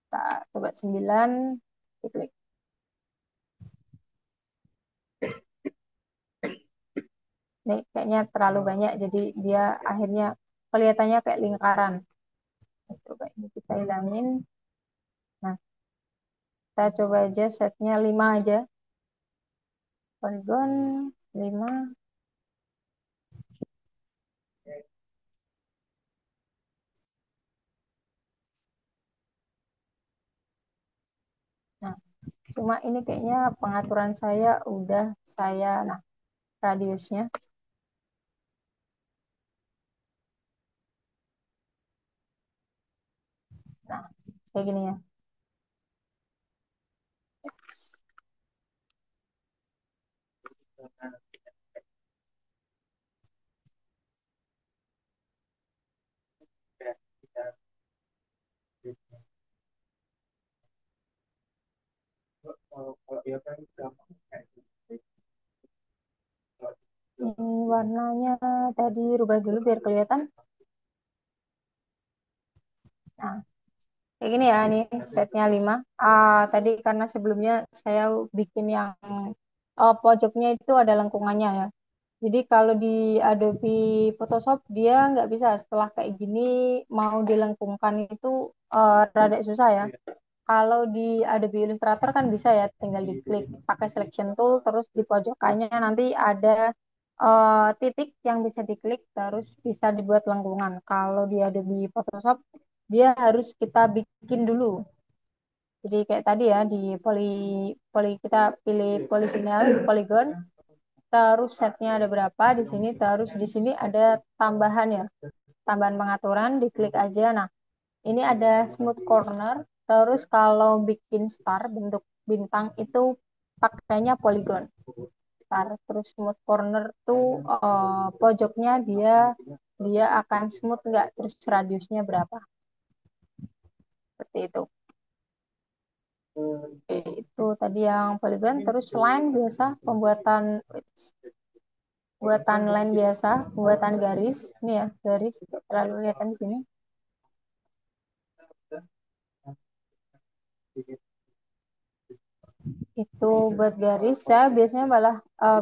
Kita coba 9, diklik. Ini kayaknya terlalu banyak, jadi dia akhirnya kelihatannya kayak lingkaran. Coba ini kita hilangin. Nah, kita coba aja setnya 5 aja. Polygon 5. Nah, cuma ini kayaknya pengaturan saya udah nah, radiusnya. Nah, kayak gini ya. Ini warnanya tadi rubah dulu biar kelihatan. Nah, kayak gini ya, ini setnya 5. Tadi karena sebelumnya saya bikin yang pojoknya itu ada lengkungannya ya. Jadi kalau di Adobe Photoshop dia nggak bisa setelah kayak gini mau dilengkungkan itu rada susah ya. Kalau di Adobe Illustrator kan bisa ya, tinggal diklik pakai selection tool, terus di pojokannya nanti ada titik yang bisa diklik, terus bisa dibuat lengkungan. Kalau di Adobe Photoshop dia harus kita bikin dulu. Jadi kayak tadi ya di poly kita pilih polygonal, polygon, terus setnya ada berapa di sini, terus di sini ada tambahan ya, tambahan pengaturan, diklik aja. Nah, ini ada smooth corner, terus kalau bikin star bentuk bintang itu pakainya polygon star. Terus smooth corner tuh pojoknya dia dia akan smooth nggak, terus radiusnya berapa, seperti itu. Oke, itu tadi yang polygon. Terus line biasa pembuatan buatan line biasa, pembuatan garis. Ini ya, garis terlalu kelihatan di sini. Itu buat garis, saya biasanya malah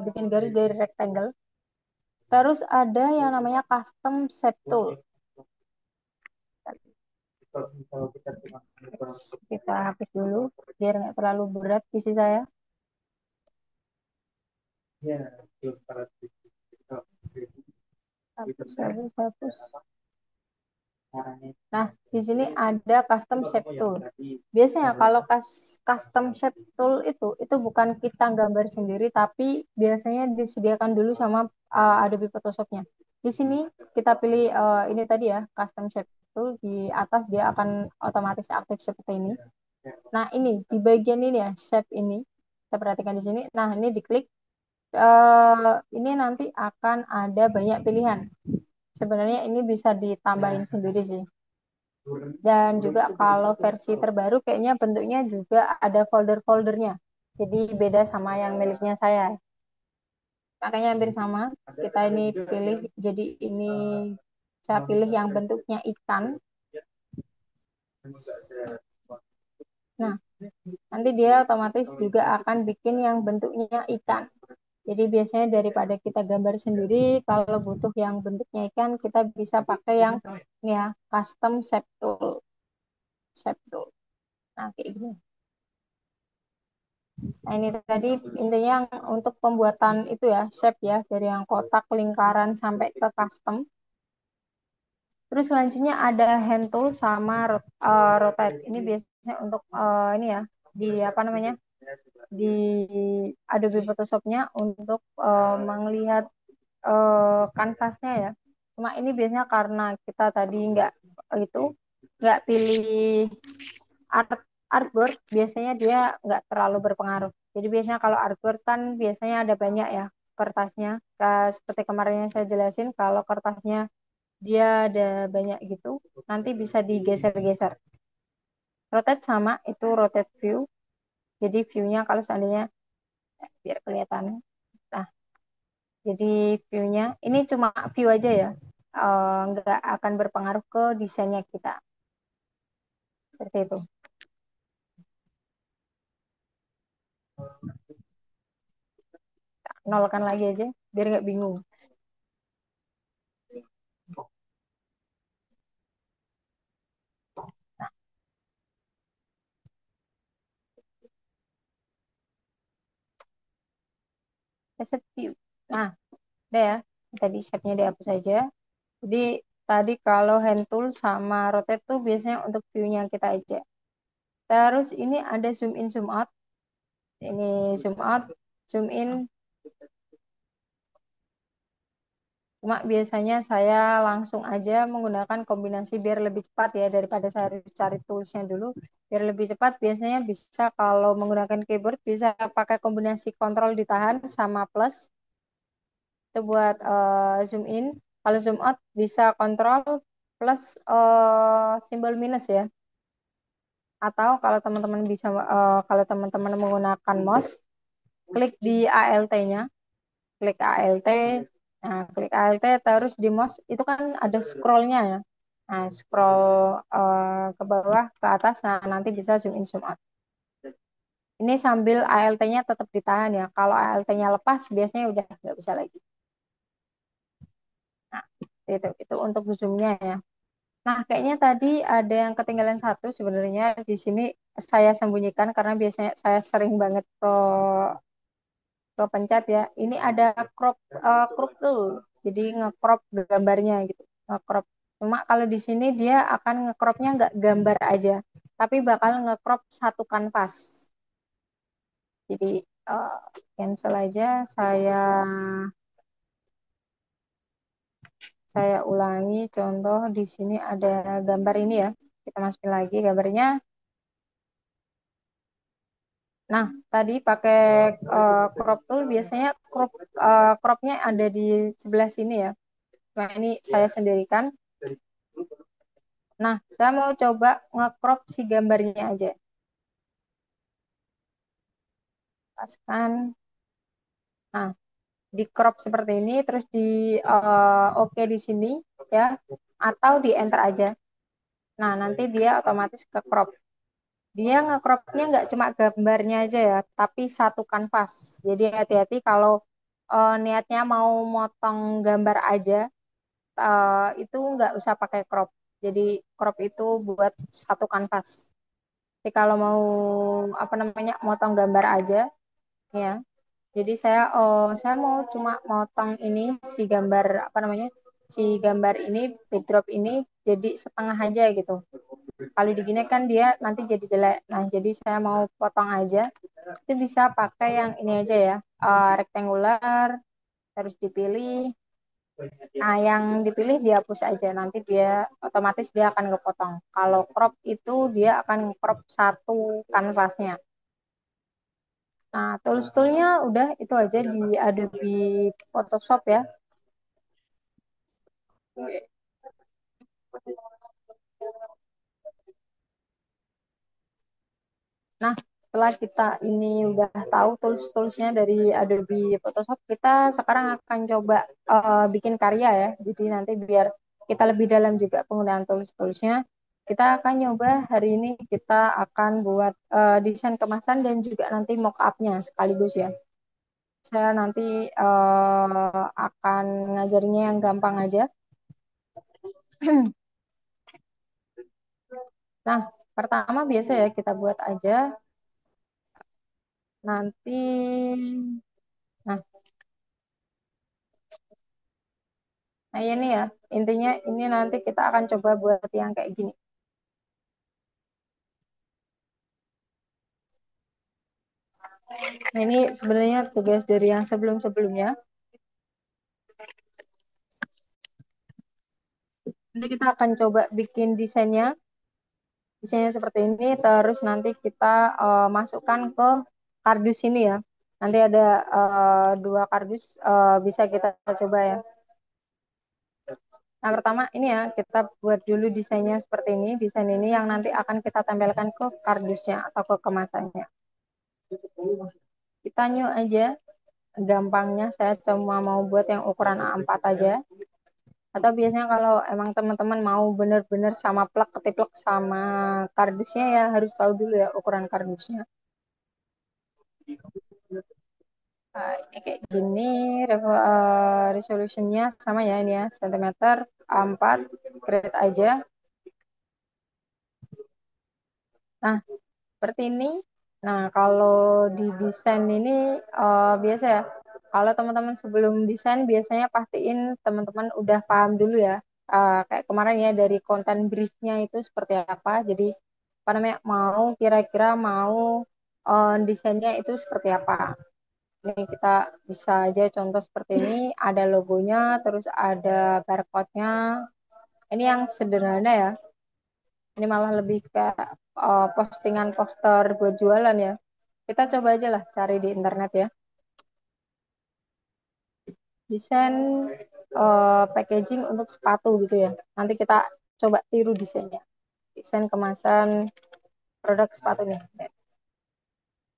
bikin garis dari rectangle. Terus ada yang namanya custom shape tool. Kita hapus dulu biar nggak terlalu berat visi saya. Hapus. Nah, di sini ada custom shape tool. Biasanya kalau custom shape tool itu bukan kita gambar sendiri, tapi biasanya disediakan dulu sama Adobe Photoshop-nya. Di sini kita pilih ini tadi ya, custom shape tool, di atas dia akan otomatis aktif seperti ini. Nah, ini di bagian ini ya, shape ini. Kita perhatikan di sini. Nah, ini diklik. Ini nanti akan ada banyak pilihan. Sebenarnya ini bisa ditambahin sendiri sih. Dan juga kalau versi terbaru kayaknya bentuknya juga ada folder-foldernya. Jadi beda sama yang miliknya saya. Makanya hampir sama. Kita ini pilih, jadi ini saya pilih yang bentuknya ikan. Nah, nanti dia otomatis juga akan bikin yang bentuknya ikan. Jadi biasanya daripada kita gambar sendiri, kalau butuh yang bentuknya ikan, kita bisa pakai yang ini ya, custom shape tool. Shape tool. Nah, kayak gini. Nah, ini tadi intinya yang untuk pembuatan itu ya, shape ya, dari yang kotak, lingkaran, sampai ke custom. Terus selanjutnya ada hand tool sama rotate. Ini biasanya untuk ini ya, di apa namanya, di Adobe Photoshop-nya untuk melihat kanvasnya ya. Cuma ini biasanya karena kita tadi itu nggak pilih art artboard, biasanya dia nggak terlalu berpengaruh. Jadi biasanya kalau artboard kan biasanya ada banyak ya kertasnya. Seperti kemarin yang saya jelasin, kalau kertasnya dia ada banyak gitu, nanti bisa digeser-geser. Rotate sama itu rotate view. Jadi view-nya kalau seandainya biar kelihatan. Nah, jadi view-nya ini cuma view aja ya. Nggak akan berpengaruh ke desainnya kita. Seperti itu. Nolkan lagi aja biar nggak bingung. Set view. Nah, udah ya. Tadi shape-nya dihapus aja. Jadi tadi kalau hand tool sama rotate tuh biasanya untuk view-nya kita aja. Terus ini ada zoom in, zoom out. Ini zoom out, zoom in. Cuma biasanya saya langsung aja menggunakan kombinasi biar lebih cepat ya daripada saya harus cari toolsnya dulu. Biar lebih cepat biasanya bisa kalau menggunakan keyboard bisa pakai kombinasi kontrol ditahan sama plus itu buat zoom in. Kalau zoom out bisa kontrol plus simbol minus ya. Atau kalau teman-teman bisa kalau teman-teman menggunakan mouse, klik di ALT-nya, klik ALT. Nah, klik ALT terus di mouse itu kan ada scrollnya ya. Nah, scroll ke bawah ke atas, nah nanti bisa zoom in zoom out. Ini sambil ALT-nya tetap ditahan ya. Kalau ALT-nya lepas biasanya udah nggak bisa lagi. Nah, itu untuk zoomnya ya. Nah, kayaknya tadi ada yang ketinggalan satu sebenarnya di sini saya sembunyikan karena biasanya saya sering banget kepencet ya. Ini ada crop tool. Jadi ngecrop gambarnya gitu. Ngecrop. Cuma kalau di sini dia akan ngecropnya nggak gambar aja, tapi bakal ngecrop satu kanvas. Jadi eh, cancel aja. Saya ulangi contoh di sini ada gambar ini ya. Kita masukin lagi gambarnya. Nah, tadi pakai crop tool biasanya cropnya ada di sebelah sini ya. Nah, ini saya sendirikan. Nah, saya mau coba ngecrop si gambarnya aja. Paskan. Nah, di crop seperti ini, terus di oke di sini ya, atau di enter aja. Nah, nanti dia otomatis ke crop. Dia ngecropnya nggak cuma gambarnya aja ya, tapi satu kanvas. Jadi hati-hati kalau niatnya mau motong gambar aja, itu nggak usah pakai crop. Jadi crop itu buat satu kanvas. Jadi kalau mau apa namanya motong gambar aja, ya. Jadi saya mau cuma motong ini si gambar apa namanya si gambar ini backdrop ini jadi setengah aja gitu. Kalau digini kan dia nanti jadi jelek. Nah jadi saya mau potong aja. Itu bisa pakai yang ini aja ya, rectangular terus dipilih. Nah, yang dipilih dihapus aja. Nanti dia otomatis dia akan kepotong. Kalau crop itu dia akan crop satu kanvasnya. Nah, tools-toolnya udah itu aja di Adobe Photoshop ya. Nah, setelah kita ini udah tahu tools-toolsnya dari Adobe Photoshop, kita sekarang akan coba bikin karya ya. Jadi nanti biar kita lebih dalam juga penggunaan tools-toolsnya, kita akan nyoba hari ini kita akan buat desain kemasan dan juga nanti mock-up-nya sekaligus ya. Saya nanti akan ngajarnya yang gampang aja. Nah, pertama biasa ya kita buat aja nanti, nah, nah ini ya, intinya ini nanti kita akan coba buat yang kayak gini. Nah, ini sebenarnya tugas dari yang sebelum-sebelumnya. Nanti kita akan coba bikin desainnya seperti ini, terus nanti kita masukkan ke kardus ini ya. Nanti ada dua kardus, bisa kita coba ya. Nah, pertama ini ya, kita buat dulu desainnya seperti ini. Desain ini yang nanti akan kita tempelkan ke kardusnya atau ke kemasannya. Kita new aja, gampangnya saya cuma mau buat yang ukuran A4 aja. Atau biasanya kalau emang teman-teman mau bener-bener sama plek ketiplek sama kardusnya ya harus tahu dulu ya ukuran kardusnya. Nah, ini kayak gini, resolutionnya sama ya ini ya, sentimeter A4, grade aja. Nah, seperti ini. Nah, kalau di desain ini biasa ya. Kalau teman-teman sebelum desain biasanya pastiin teman-teman udah paham dulu ya. Kayak kemarin ya dari konten briefnya itu seperti apa. Jadi apa namanya mau kira-kira mau desainnya itu seperti apa. Ini kita bisa aja contoh seperti ini. Ada logonya, terus ada barcode-nya. Ini yang sederhana ya. Ini malah lebih kayak postingan poster buat jualan ya. Kita coba aja lah cari di internet ya. Desain packaging untuk sepatu gitu ya. Nanti kita coba tiru desainnya. Desain kemasan produk sepatu nih.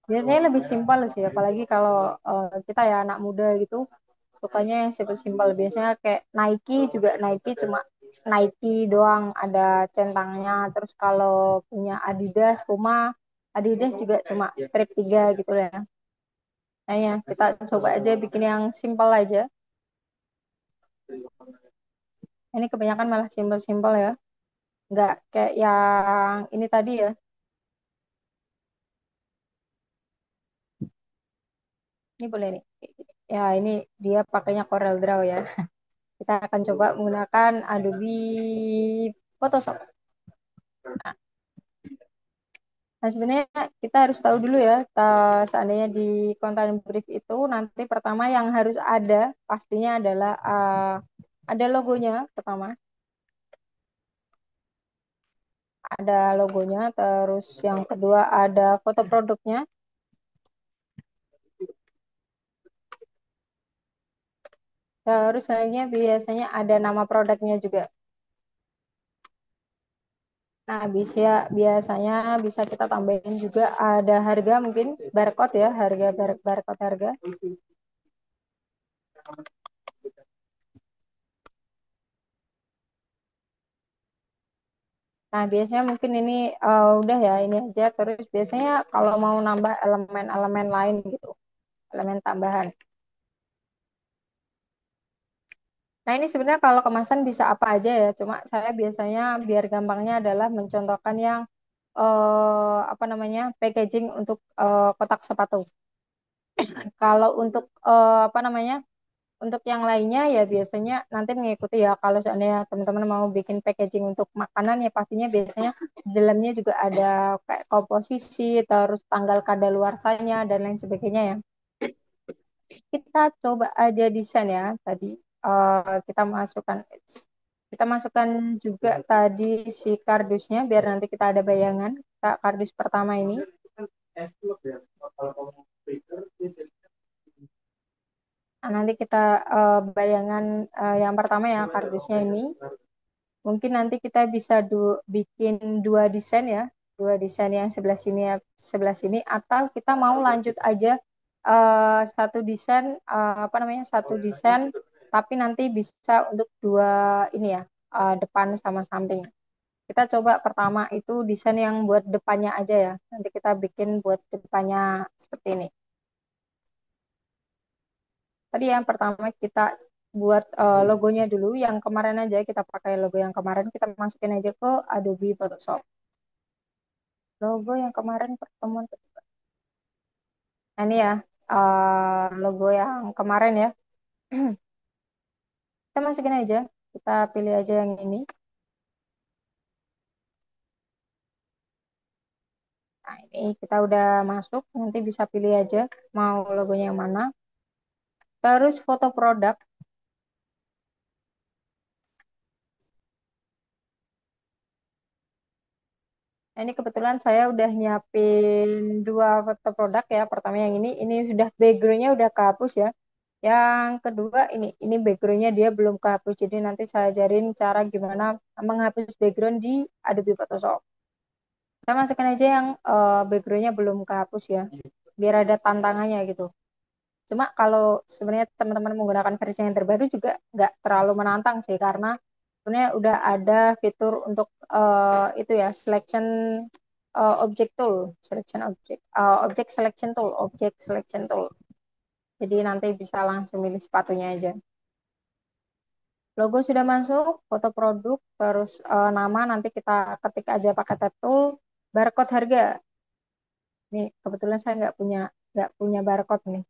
Biasanya lebih simpel sih, apalagi kalau kita ya anak muda gitu, sukanya yang simpel-simpel. Biasanya kayak Nike juga Nike cuma Nike doang ada centangnya. Terus kalau punya Adidas, Puma, Adidas juga cuma strip 3 gitu ya. Nah ya, kita coba aja bikin yang simpel aja. Ini kebanyakan malah simpel-simpel ya. Nggak kayak yang ini tadi ya. Ini boleh nih. Ya, ini dia pakainya Corel Draw ya. Kita akan coba menggunakan Adobe Photoshop. Nah, sebenarnya kita harus tahu dulu ya, seandainya di content brief itu nanti pertama yang harus ada pastinya adalah ada logonya pertama, ada logonya, terus yang kedua ada foto produknya, terus selanjutnya biasanya ada nama produknya juga. Nah, biasanya bisa kita tambahin juga ada harga mungkin barcode ya, barcode harga. Nah, biasanya mungkin ini udah ya ini aja. Terus biasanya kalau mau nambah elemen-elemen lain gitu, elemen tambahan. Nah, ini sebenarnya kalau kemasan bisa apa aja ya. Cuma saya biasanya biar gampangnya adalah mencontohkan yang apa namanya packaging untuk kotak sepatu. Kalau untuk apa namanya untuk yang lainnya ya biasanya nanti mengikuti ya kalau seandainya teman-teman mau bikin packaging untuk makanan ya pastinya biasanya di dalamnya juga ada kayak komposisi terus tanggal kadaluarsanya dan lain sebagainya ya. Kita coba aja desain ya tadi kita masukkan juga tadi si kardusnya biar nanti kita ada bayangan. Kita kardus pertama ini. Nah, nanti kita bayangan yang pertama ya kardusnya ini. Mungkin nanti kita bisa bikin dua desain ya, dua desain yang sebelah sini, atau kita mau lanjut aja satu desain apa namanya satu desain, tapi nanti bisa untuk dua ini ya depan sama samping. Kita coba pertama itu desain yang buat depannya aja ya. Nanti kita bikin buat depannya seperti ini. Tadi yang pertama kita buat logonya dulu. Yang kemarin aja kita pakai logo yang kemarin kita masukin aja ke Adobe Photoshop. Logo yang kemarin pertemuan. Nah, ini ya logo yang kemarin ya. Kita masukin aja. Kita pilih aja yang ini. Nah, ini kita udah masuk. Nanti bisa pilih aja mau logonya yang mana. Terus foto produk. Nah, ini kebetulan saya udah nyiapin dua foto produk ya. Pertama yang ini sudah backgroundnya udah kehapus ya. Yang kedua ini backgroundnya dia belum kehapus. Jadi nanti saya ajarin cara gimana menghapus background di Adobe Photoshop. Saya masukin aja yang backgroundnya belum kehapus ya, biar ada tantangannya gitu. Cuma kalau sebenarnya teman-teman menggunakan versi yang terbaru juga nggak terlalu menantang sih, karena sebenarnya udah ada fitur untuk itu ya selection object tool, selection object, object selection tool, object selection tool. Jadi nanti bisa langsung milih sepatunya aja. Logo sudah masuk, foto produk, terus nama nanti kita ketik aja pakai tab tool, barcode harga. Nih kebetulan saya nggak punya barcode nih.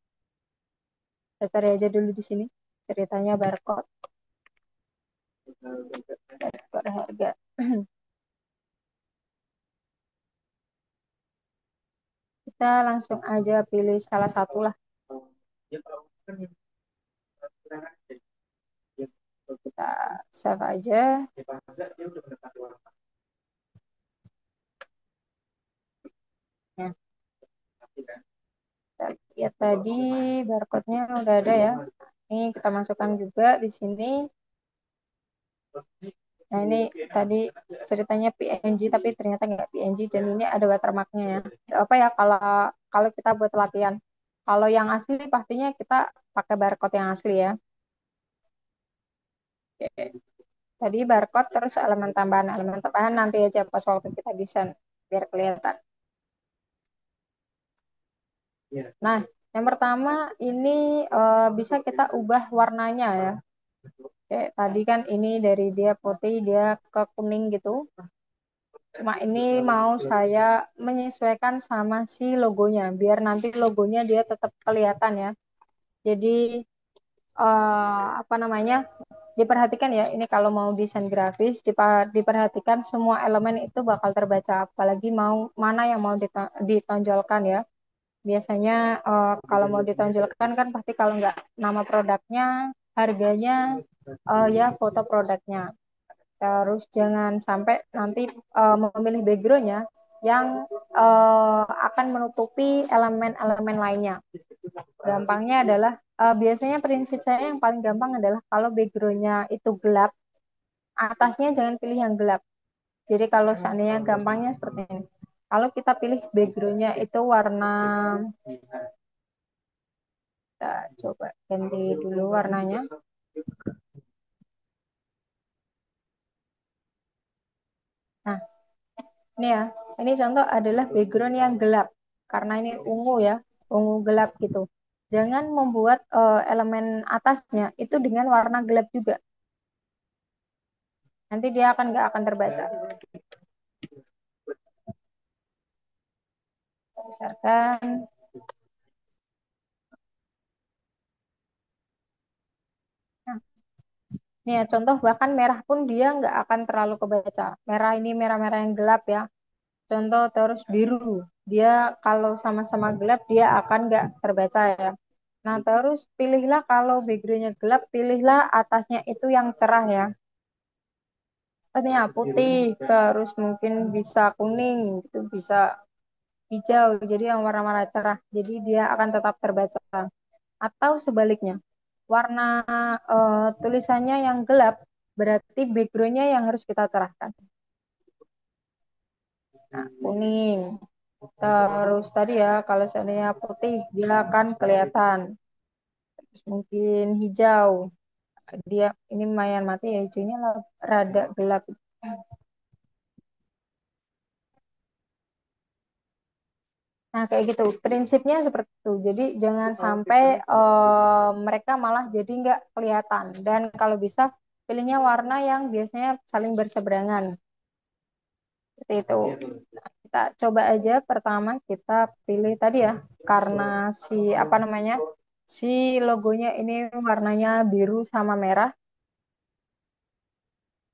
Saya cari aja dulu di sini ceritanya barcode, barcode harga. Kita langsung aja pilih salah satu lah. Kita save aja. Nah, kita lihat tadi barcode-nya udah ada ya. Ini kita masukkan juga di sini. Nah, ini tadi ceritanya PNG tapi ternyata nggak PNG dan ini ada watermarknya ya. Nggak apa ya kalau kalau kita buat latihan. Kalau yang asli pastinya kita pakai barcode yang asli ya. Oke. Tadi barcode terus elemen tambahan nanti aja pas waktu kita desain biar kelihatan. Nah, yang pertama ini bisa kita ubah warnanya ya. Kayak tadi kan ini dari dia putih dia ke kuning gitu. Cuma ini mau saya menyesuaikan sama si logonya, biar nanti logonya dia tetap kelihatan ya. Jadi apa namanya? Diperhatikan ya, ini kalau mau desain grafis, diperhatikan semua elemen itu bakal terbaca, apalagi mau mana yang mau ditonjolkan ya. Biasanya kalau mau ditonjolkan kan pasti kalau nggak nama produknya, harganya, ya foto produknya. Terus jangan sampai nanti memilih backgroundnya yang akan menutupi elemen-elemen lainnya. Gampangnya adalah biasanya prinsip saya yang paling gampang adalah kalau backgroundnya itu gelap, atasnya jangan pilih yang gelap. Jadi kalau seandainya gampangnya seperti ini. Kalau kita pilih backgroundnya itu warna, kita coba ganti dulu warnanya. Nah, ini ya, ini contoh adalah background yang gelap. Karena ini ungu ya, ungu gelap gitu. Jangan membuat elemen atasnya itu dengan warna gelap juga. Nanti dia nggak akan terbaca. Besarkan. Nah, ini ya contoh bahkan merah pun dia nggak akan terlalu kebaca. Merah ini merah-merah yang gelap ya. Contoh terus biru. Dia kalau sama-sama gelap dia akan nggak terbaca ya. Nah terus pilihlah kalau backgroundnya gelap, pilihlah atasnya itu yang cerah ya. Artinya putih, terus mungkin bisa kuning, gitu, bisa hijau, jadi yang warna-warna cerah. Jadi dia akan tetap terbaca. Atau sebaliknya, warna tulisannya yang gelap, berarti backgroundnya yang harus kita cerahkan. Nah, kuning. Terus tadi ya, kalau seandainya putih, dia akan kelihatan. Terus mungkin hijau. Dia ini lumayan mati ya, hijaunya rada gelap. Nah, kayak gitu. Prinsipnya seperti itu. Jadi jangan sampai mereka malah jadi nggak kelihatan. Dan kalau bisa pilihnya warna yang biasanya saling berseberangan. Seperti itu. Kita coba aja pertama kita pilih tadi ya, karena si apa namanya, si logonya ini warnanya biru sama merah.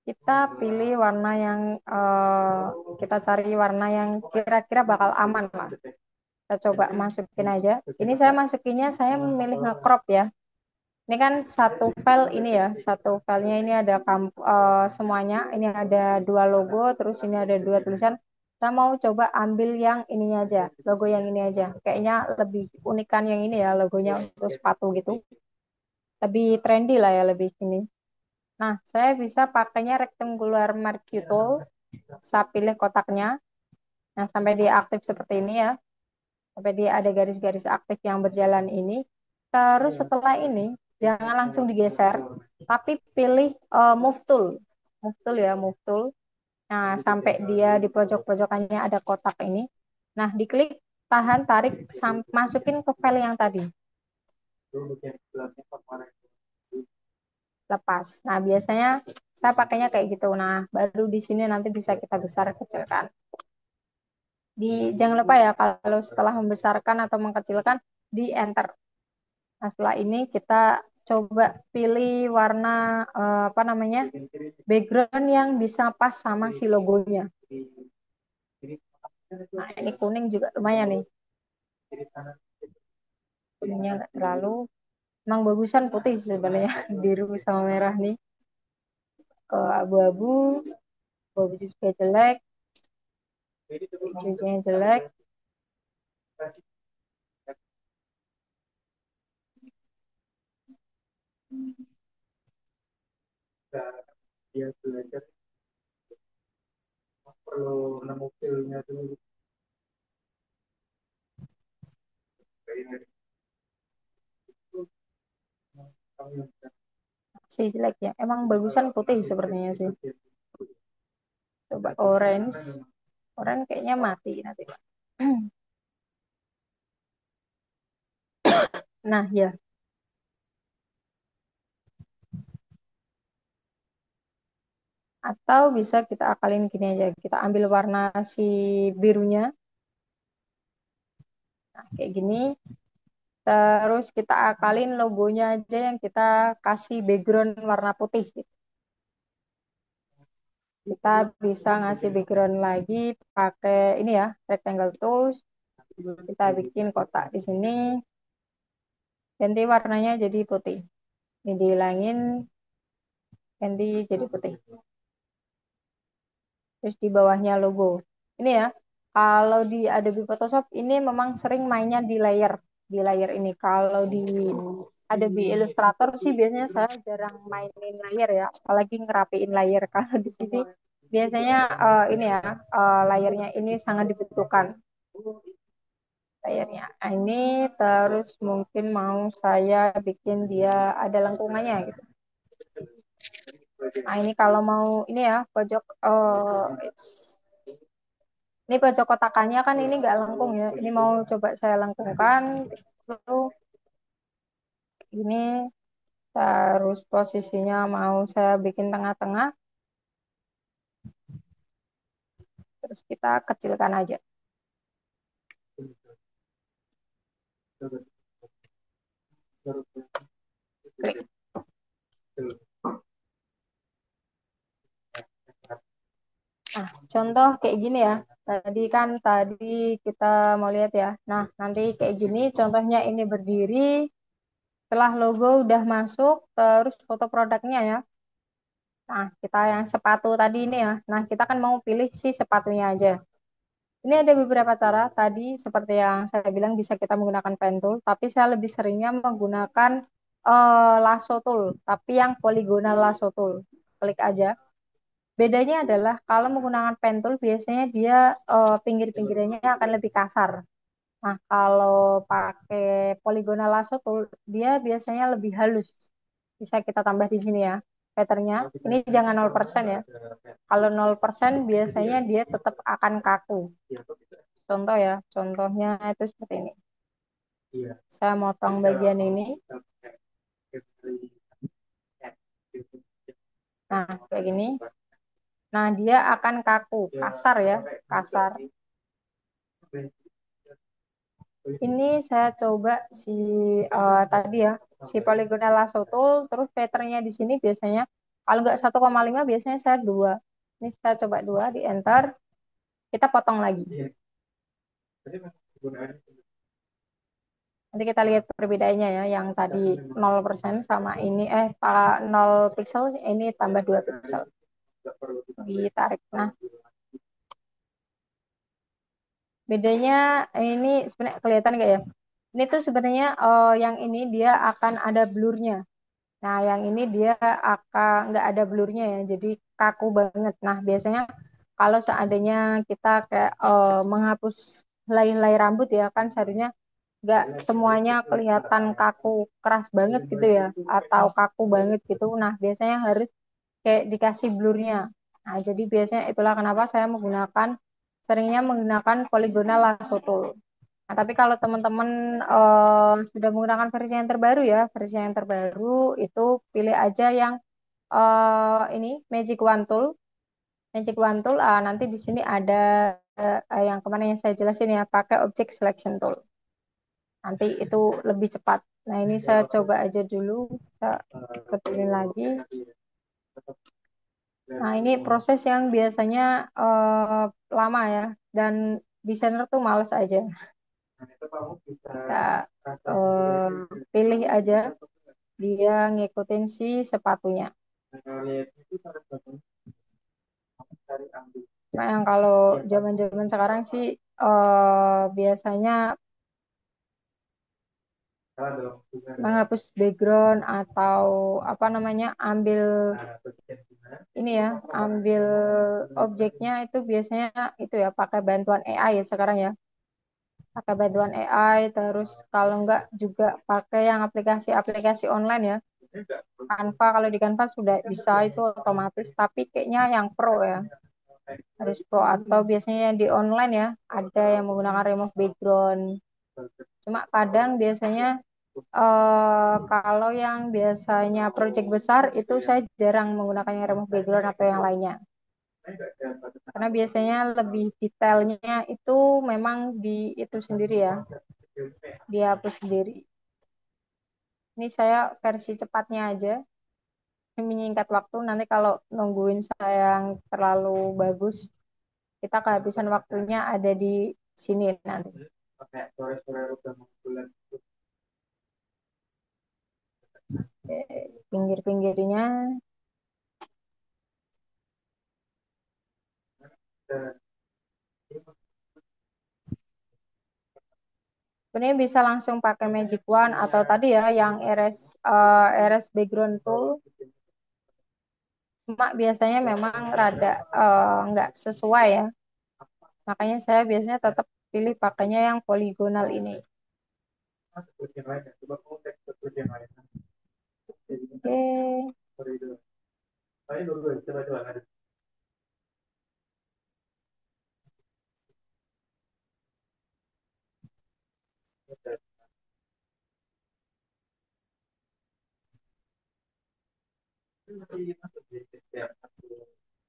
Kita pilih warna yang kita cari warna yang kira-kira bakal aman lah. Kita coba masukin aja. Ini saya masukinnya, saya memilih ngecrop ya. Ini kan satu file ini ya, satu filenya ini ada semuanya. Ini ada dua logo, terus ini ada dua tulisan. Saya mau coba ambil yang ininya aja, logo yang ini aja. Kayaknya lebih unikan yang ini ya, logonya untuk sepatu gitu. Lebih trendy lah ya, lebih ini. Nah, saya bisa pakainya rectangular marquee tool. Saya pilih kotaknya. Nah, sampai dia aktif seperti ini ya. Sampai dia ada garis-garis aktif yang berjalan ini. Terus setelah ini, jangan langsung digeser, tapi pilih move tool. Move tool ya, move tool. Nah, sampai dia di pojok-pojokannya ada kotak ini. Nah, diklik, tahan, tarik, masukin ke file yang tadi. Lepas. Nah, biasanya saya pakainya kayak gitu. Nah, baru di sini nanti bisa kita besar kecilkan. Jangan lupa ya, kalau setelah membesarkan atau mengkecilkan, di enter. Nah, setelah ini kita coba pilih warna apa namanya, background yang bisa pas sama si logonya. Nah, ini kuning juga lumayan nih. Kuningnya nggak terlalu. Emang bagusan putih sebenarnya, biru sama merah nih. Ke abu-abu, abu juga jelek, hijaunya jelek. Sih jelek ya. Emang bagusan putih sepertinya sih. Coba orange. Orange kayaknya mati nanti, Pak. Nah, ya. Atau bisa kita akalin gini aja. Kita ambil warna si birunya. Nah, kayak gini. Terus kita akalin logonya aja yang kita kasih background warna putih. Kita bisa ngasih background lagi pakai ini ya, rectangle tools. Kita bikin kotak di sini. Ganti warnanya jadi putih. Ini dihilangin, ganti jadi putih. Terus di bawahnya logo. Ini ya, kalau di Adobe Photoshop ini memang sering mainnya di layer ini. Kalau di Adobe Illustrator sih biasanya saya jarang mainin layer ya, apalagi ngerapiin layer. Kalau di sini biasanya ini ya, layernya ini sangat dibutuhkan layernya. Nah, ini terus mungkin mau saya bikin dia ada lengkungannya gitu. Nah, ini kalau mau ini ya, pojok ini pojok kotakannya kan ini nggak lengkung ya. Ini mau coba saya lengkungkan. Lalu ini terus posisinya mau saya bikin tengah-tengah. Terus kita kecilkan aja. Klik. Nah, contoh kayak gini ya. Tadi kita mau lihat ya. Nah, nanti kayak gini contohnya ini berdiri. Setelah logo udah masuk, terus foto produknya ya. Nah, kita yang sepatu tadi ini ya. Nah, kita kan mau pilih si sepatunya aja. Ini ada beberapa cara. Tadi seperti yang saya bilang bisa kita menggunakan pen tool, tapi saya lebih seringnya menggunakan lasso tool, tapi yang poligonal lasso tool. Klik aja. Bedanya adalah kalau menggunakan pen tool biasanya dia pinggir-pinggirnya akan lebih kasar. Nah, kalau pakai poligonal lasso tool dia biasanya lebih halus. Bisa kita tambah di sini ya. Patternnya ini jangan 0% ya. Kalau 0% biasanya dia tetap akan kaku. Contoh ya, contohnya itu seperti ini. Saya motong bagian ini. Nah, kayak gini. Nah, dia akan kaku, kasar ya, kasar. Ini saya coba si tadi ya, si Polygonal Lasso Tool, terus filternya di sini biasanya kalau nggak 1,5 biasanya saya 2. Ini saya coba 2 di enter, kita potong lagi. Nanti kita lihat perbedaannya ya, yang tadi 0% sama ini, 0 pixel, ini tambah 2 pixel. Ditarik. Nah, bedanya ini sebenarnya kelihatan nggak ya? Ini tuh sebenarnya yang ini dia akan ada blurnya. Nah, yang ini dia akan nggak ada blurnya ya, jadi kaku banget. Nah, biasanya kalau seandainya kita kayak menghapus helai-helai rambut ya, kan seharusnya nggak semuanya kelihatan kaku keras banget gitu ya, atau kaku banget gitu. Nah, biasanya harus kayak dikasih blurnya. Nah, jadi biasanya itulah kenapa saya seringnya menggunakan polygonal lasso tool. Nah, tapi kalau teman-teman sudah menggunakan versi yang terbaru ya, versi yang terbaru itu pilih aja yang ini Magic Wand Tool. Magic Wand Tool, nanti di sini ada yang kemarin yang saya jelasin ya, pakai Object Selection Tool. Nanti itu lebih cepat. Nah, ini saya coba aja dulu, saya kecilin lagi. Nah, ini proses yang biasanya lama ya, dan desainer tuh males aja. Kita eh, pilih aja dia ngikutin si sepatunya. Nah, yang kalau zaman-zaman sekarang sih biasanya menghapus background atau apa namanya ambil ini ya, ambil objeknya itu biasanya itu ya pakai bantuan AI ya sekarang ya. Pakai bantuan AI, terus kalau enggak juga pakai yang aplikasi-aplikasi online ya. Canva, kalau di Canva sudah bisa itu otomatis, tapi kayaknya yang pro ya, harus pro, atau biasanya yang di online ya, ada yang menggunakan remove background. Cuma kadang biasanya kalau yang biasanya project besar itu saya jarang menggunakan yang remove background atau yang lainnya. Karena biasanya lebih detailnya itu memang di itu sendiri ya, dihapus sendiri. Ini saya versi cepatnya aja, ini menyingkat waktu. Nanti kalau nungguin saya yang terlalu bagus, kita kehabisan waktunya ada di sini nanti. Oke, pinggir-pinggirnya. Sebenarnya bisa langsung pakai Magic Wand atau tadi ya yang erase background tool. Cuma biasanya memang rada nggak sesuai ya. Makanya saya biasanya tetap pilih pakainya yang poligonal ini. Oke.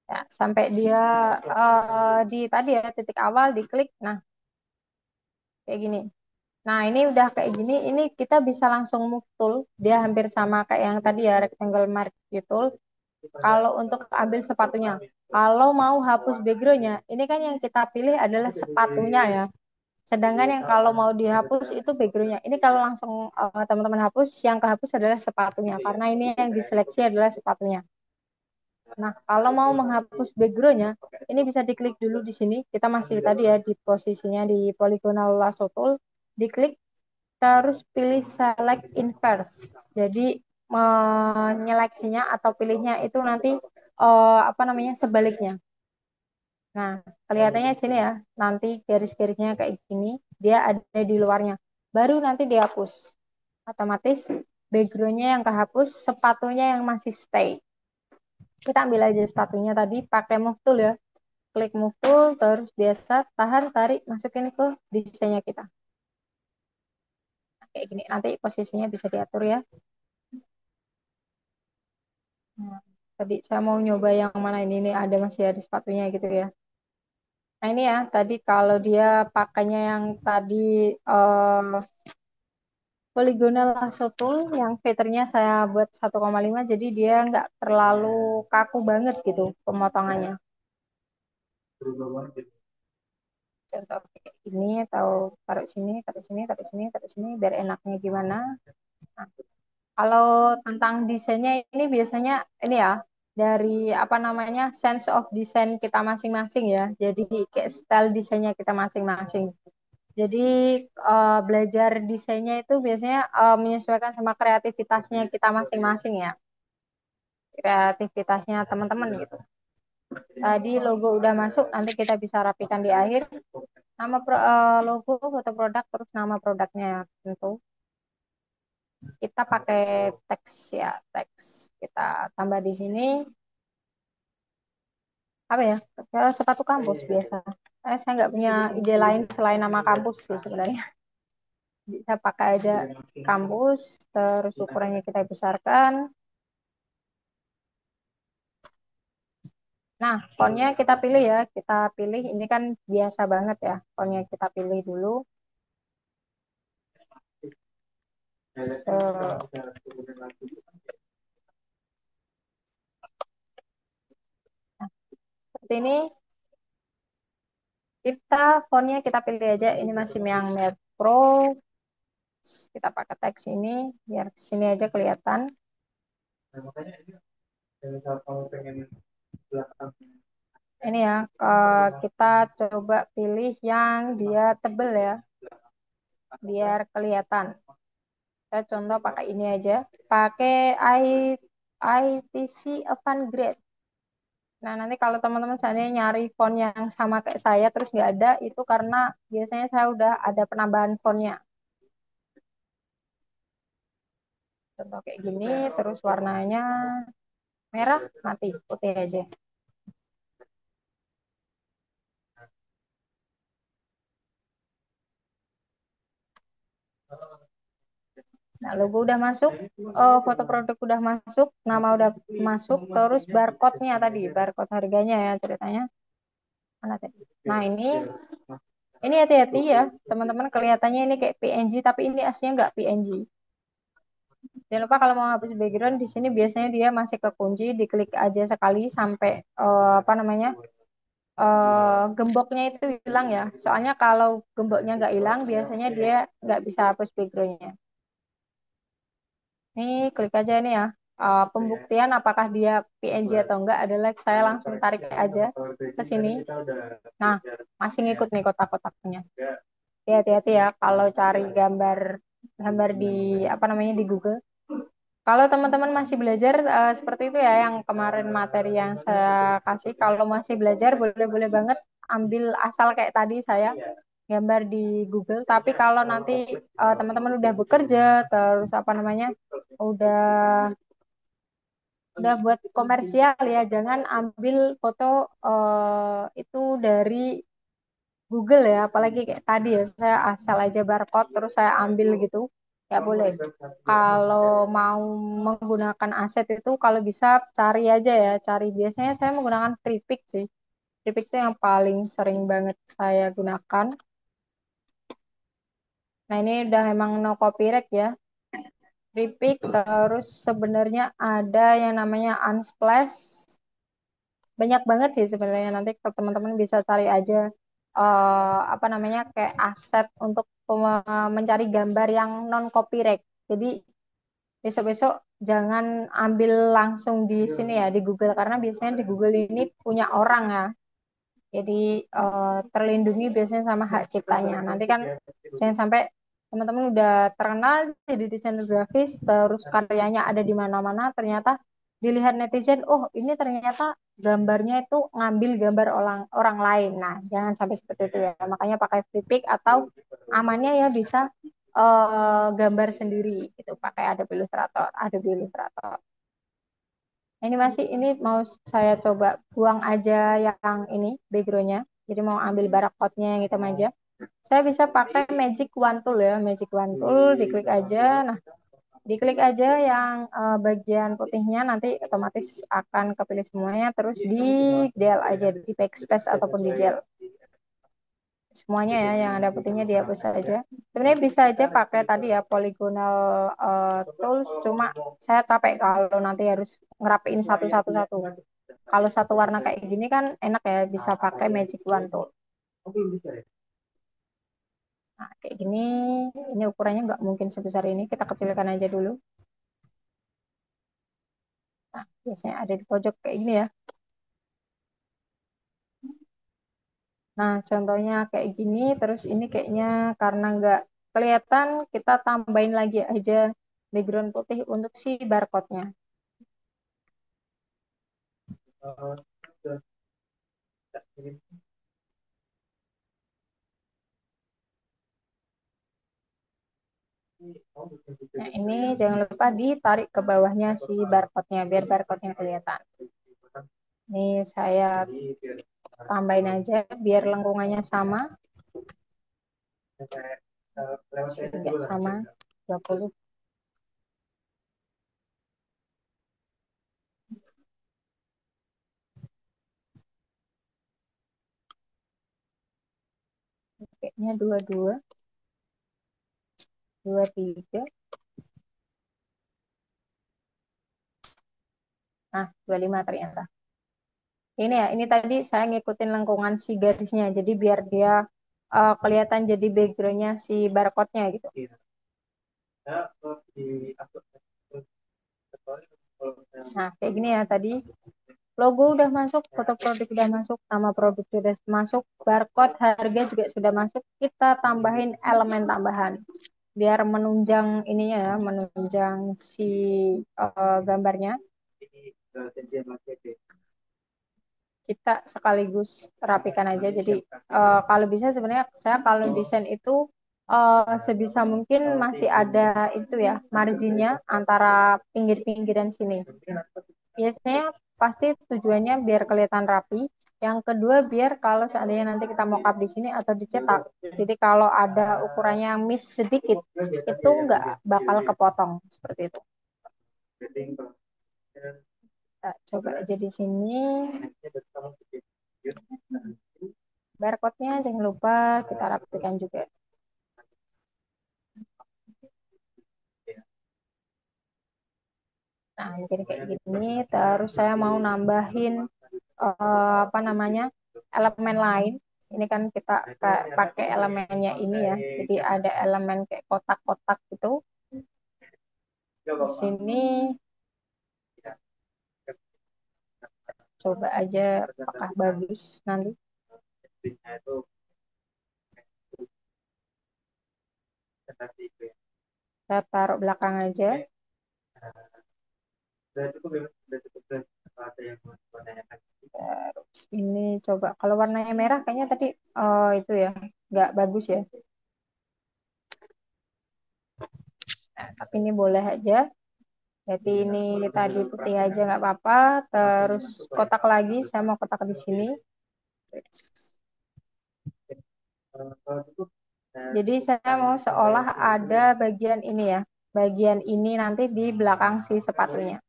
Ya, sampai dia di tadi ya titik awal diklik. Nah, kayak gini. Nah, ini udah kayak gini, ini kita bisa langsung move tool. Dia hampir sama kayak yang tadi ya, rectangle marquee tool. Kalau untuk ambil sepatunya. Kalau mau hapus backgroundnya, ini kan yang kita pilih adalah sepatunya ya. Sedangkan yang kalau mau dihapus itu backgroundnya. Ini kalau langsung teman-teman hapus, yang kehapus adalah sepatunya. Karena ini yang diseleksi adalah sepatunya. Nah, kalau mau menghapus backgroundnya, ini bisa diklik dulu di sini. Kita masih tadi ya di posisinya di polygonal lasso tool. Diklik, terus pilih select inverse. Jadi menyeleksinya atau pilihnya itu nanti apa namanya sebaliknya. Nah, kelihatannya sini ya. Nanti garis-garisnya kayak gini, dia ada di luarnya. Baru nanti dihapus. Otomatis backgroundnya yang kehapus, sepatunya yang masih stay. Kita ambil aja sepatunya tadi pakai move tool ya. Klik move tool, terus biasa tahan, tarik, masukin ke desainnya kita. Nah, kayak gini, nanti posisinya bisa diatur ya. Nah, tadi saya mau nyoba yang mana ini nih, ada masih ada sepatunya gitu ya. Nah ini ya, tadi kalau dia pakainya yang tadi eh Polygonal lasso tool yang veternya saya buat 1,5, jadi dia nggak terlalu kaku banget gitu pemotongannya. Contoh kayak ini atau taruh sini, taruh sini, taruh sini, taruh sini biar enaknya gimana. Nah, kalau tentang desainnya ini biasanya ini ya dari apa namanya sense of design kita masing-masing ya. Jadi kayak style desainnya kita masing-masing. Jadi belajar desainnya itu biasanya menyesuaikan sama kreativitasnya kita masing-masing ya, kreativitasnya teman-teman gitu. Tadi logo udah masuk, nanti kita bisa rapikan di akhir. Nama logo, foto produk, terus nama produknya tentu. Kita pakai teks ya, teks kita tambah di sini apa ya? Sepatu kampus biasa. Saya nggak punya ide lain selain nama kampus sih sebenarnya. Bisa pakai aja kampus, terus ukurannya kita besarkan. Nah, fontnya kita pilih ya, kita pilih ini kan biasa banget ya, fontnya kita pilih dulu. Nah, seperti ini, kita fontnya kita pilih aja, ini masih yang Mer Pro, kita pakai teks ini, biar sini aja kelihatan. Ini ya, kita coba pilih yang dia tebel ya, biar kelihatan. Saya contoh pakai ini aja, pakai ITC Avant Grade. Nah, nanti kalau teman-teman seandainya nyari font yang sama kayak saya terus nggak ada, itu karena biasanya saya udah ada penambahan fontnya. Contoh kayak gini, terus warnanya merah, mati, putih aja. Nah, logo udah masuk, foto produk udah masuk, nama udah masuk, terus barcode-nya tadi, barcode harganya ya ceritanya. Mana tadi? Nah, ini hati-hati ya, teman-teman kelihatannya ini kayak PNG, tapi ini aslinya nggak PNG. Jangan lupa kalau mau hapus background di sini biasanya dia masih kekunci, diklik aja sekali sampai apa namanya gemboknya itu hilang ya. Soalnya kalau gemboknya nggak hilang, biasanya dia nggak bisa hapus backgroundnya. Ini klik aja nih ya. Pembuktian apakah dia PNG atau enggak adalah saya langsung tarik aja ke sini. Nah, masih ngikut nih kotak-kotaknya. Hati-hati ya kalau cari gambar gambar di apa namanya di Google. Kalau teman-teman masih belajar seperti itu ya, yang kemarin materi yang saya kasih, kalau masih belajar boleh-boleh banget ambil asal kayak tadi saya gambar di Google. Tapi kalau nanti teman-teman udah bekerja, terus apa namanya, udah udah buat komersial ya, jangan ambil foto itu dari Google ya, apalagi kayak tadi ya, saya asal aja barcode terus saya ambil gitu, ya boleh. Kalau mau menggunakan aset itu kalau bisa cari aja ya, cari biasanya saya menggunakan Freepik sih. Freepik itu yang paling sering banget saya gunakan. Nah ini udah emang no copyright ya, Freepik. Terus sebenarnya ada yang namanya Unsplash, banyak banget sih sebenarnya. Nanti kalau teman-teman bisa cari aja apa namanya kayak aset untuk mencari gambar yang non copyright. Jadi besok-besok jangan ambil langsung di sini ya di Google, karena biasanya di Google ini punya orang ya. Jadi terlindungi biasanya sama hak ciptanya. Nanti kan jangan sampai teman-teman udah terkenal jadi desainer grafis, terus karyanya ada di mana-mana, ternyata dilihat netizen, oh ini ternyata gambarnya itu ngambil gambar orang orang lain. Nah, jangan sampai seperti itu ya. Makanya pakai Flickr atau amannya ya bisa gambar sendiri gitu, pakai Adobe Illustrator, Adobe Illustrator. Ini masih ini mau saya coba buang aja yang ini backgroundnya. Jadi mau ambil barcode-nya yang hitam aja. Saya bisa pakai Magic Wand Tool ya, Magic Wand Tool, diklik aja. Nah, diklik aja yang bagian putihnya, nanti otomatis akan kepilih semuanya. Terus di del aja, di backspace ataupun di del. semuanya ya yang ada putihnya dihapus saja. Sebenarnya bisa aja pakai tadi ya polygonal tools, cuma saya capek kalau nanti harus ngerapiin satu-satu. Kalau satu warna kayak gini kan enak ya, bisa pakai magic wand tool. Nah, kayak gini, ini ukurannya nggak mungkin sebesar ini, kita kecilkan aja dulu. Nah, biasanya ada di pojok kayak gini ya. Nah, contohnya kayak gini, terus ini kayaknya karena nggak kelihatan, kita tambahin lagi aja background putih untuk si barcode-nya. Nah, ini jangan lupa ditarik ke bawahnya si barcode-nya, biar barcode-nya kelihatan. Ini saya tambahin aja, biar lengkungannya sama. Enggak sama, 20. Kayaknya 22, 23. Nah, 25 ternyata. Ini ya, ini tadi saya ngikutin lengkungan si garisnya, jadi biar dia kelihatan jadi backgroundnya si barcode-nya gitu. Nah, kayak gini ya tadi. Logo udah masuk, foto produk udah masuk, nama produk sudah masuk, barcode harga juga sudah masuk. Kita tambahin elemen tambahan biar menunjang ininya ya, menunjang si gambarnya. Kita sekaligus rapikan aja. Jadi kalau bisa sebenarnya saya kalau desain itu sebisa mungkin masih ada itu ya marginnya antara pinggir-pinggiran sini. Biasanya pasti tujuannya biar kelihatan rapi. Yang kedua biar kalau seandainya nanti kita mock-up di sini atau dicetak, jadi kalau ada ukurannya yang miss sedikit, itu nggak bakal kepotong seperti itu. Kita coba aja di sini. Barcode-nya jangan lupa kita rapikan juga. Nah, jadi kayak gini. Terus saya mau nambahin apa namanya elemen lain. Ini kan kita pakai elemennya ini ya. Jadi ada elemen kayak kotak-kotak gitu. Di sini coba aja apakah bagus nanti. Saya taruh belakang aja. Terus ini coba kalau warnanya merah kayaknya tadi itu ya nggak bagus ya. Nah, tapi ini boleh aja. Jadi ini tadi putih aja nggak apa-apa. Terus kotak lagi, saya mau kotak di sini. Jadi saya mau seolah ada bagian ini ya. Bagian ini nanti di belakang si sepatunya.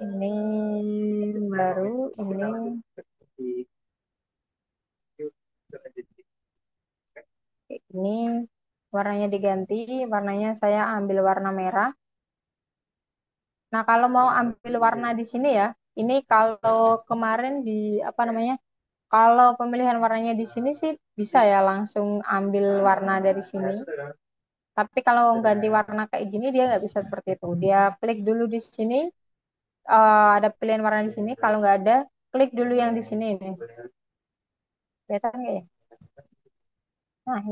Ini baru, ini kayak gini. Warnanya diganti, warnanya saya ambil warna merah. Nah, kalau mau ambil warna di sini ya, ini kalau kemarin di apa namanya? Kalau pemilihan warnanya di sini sih bisa ya langsung ambil warna dari sini. Tapi kalau ganti warna kayak gini dia nggak bisa seperti itu. Dia klik dulu di sini, ada pilihan warna di sini. Kalau nggak ada, klik dulu yang di sini ini. Kelihatan nggak ya? Nah,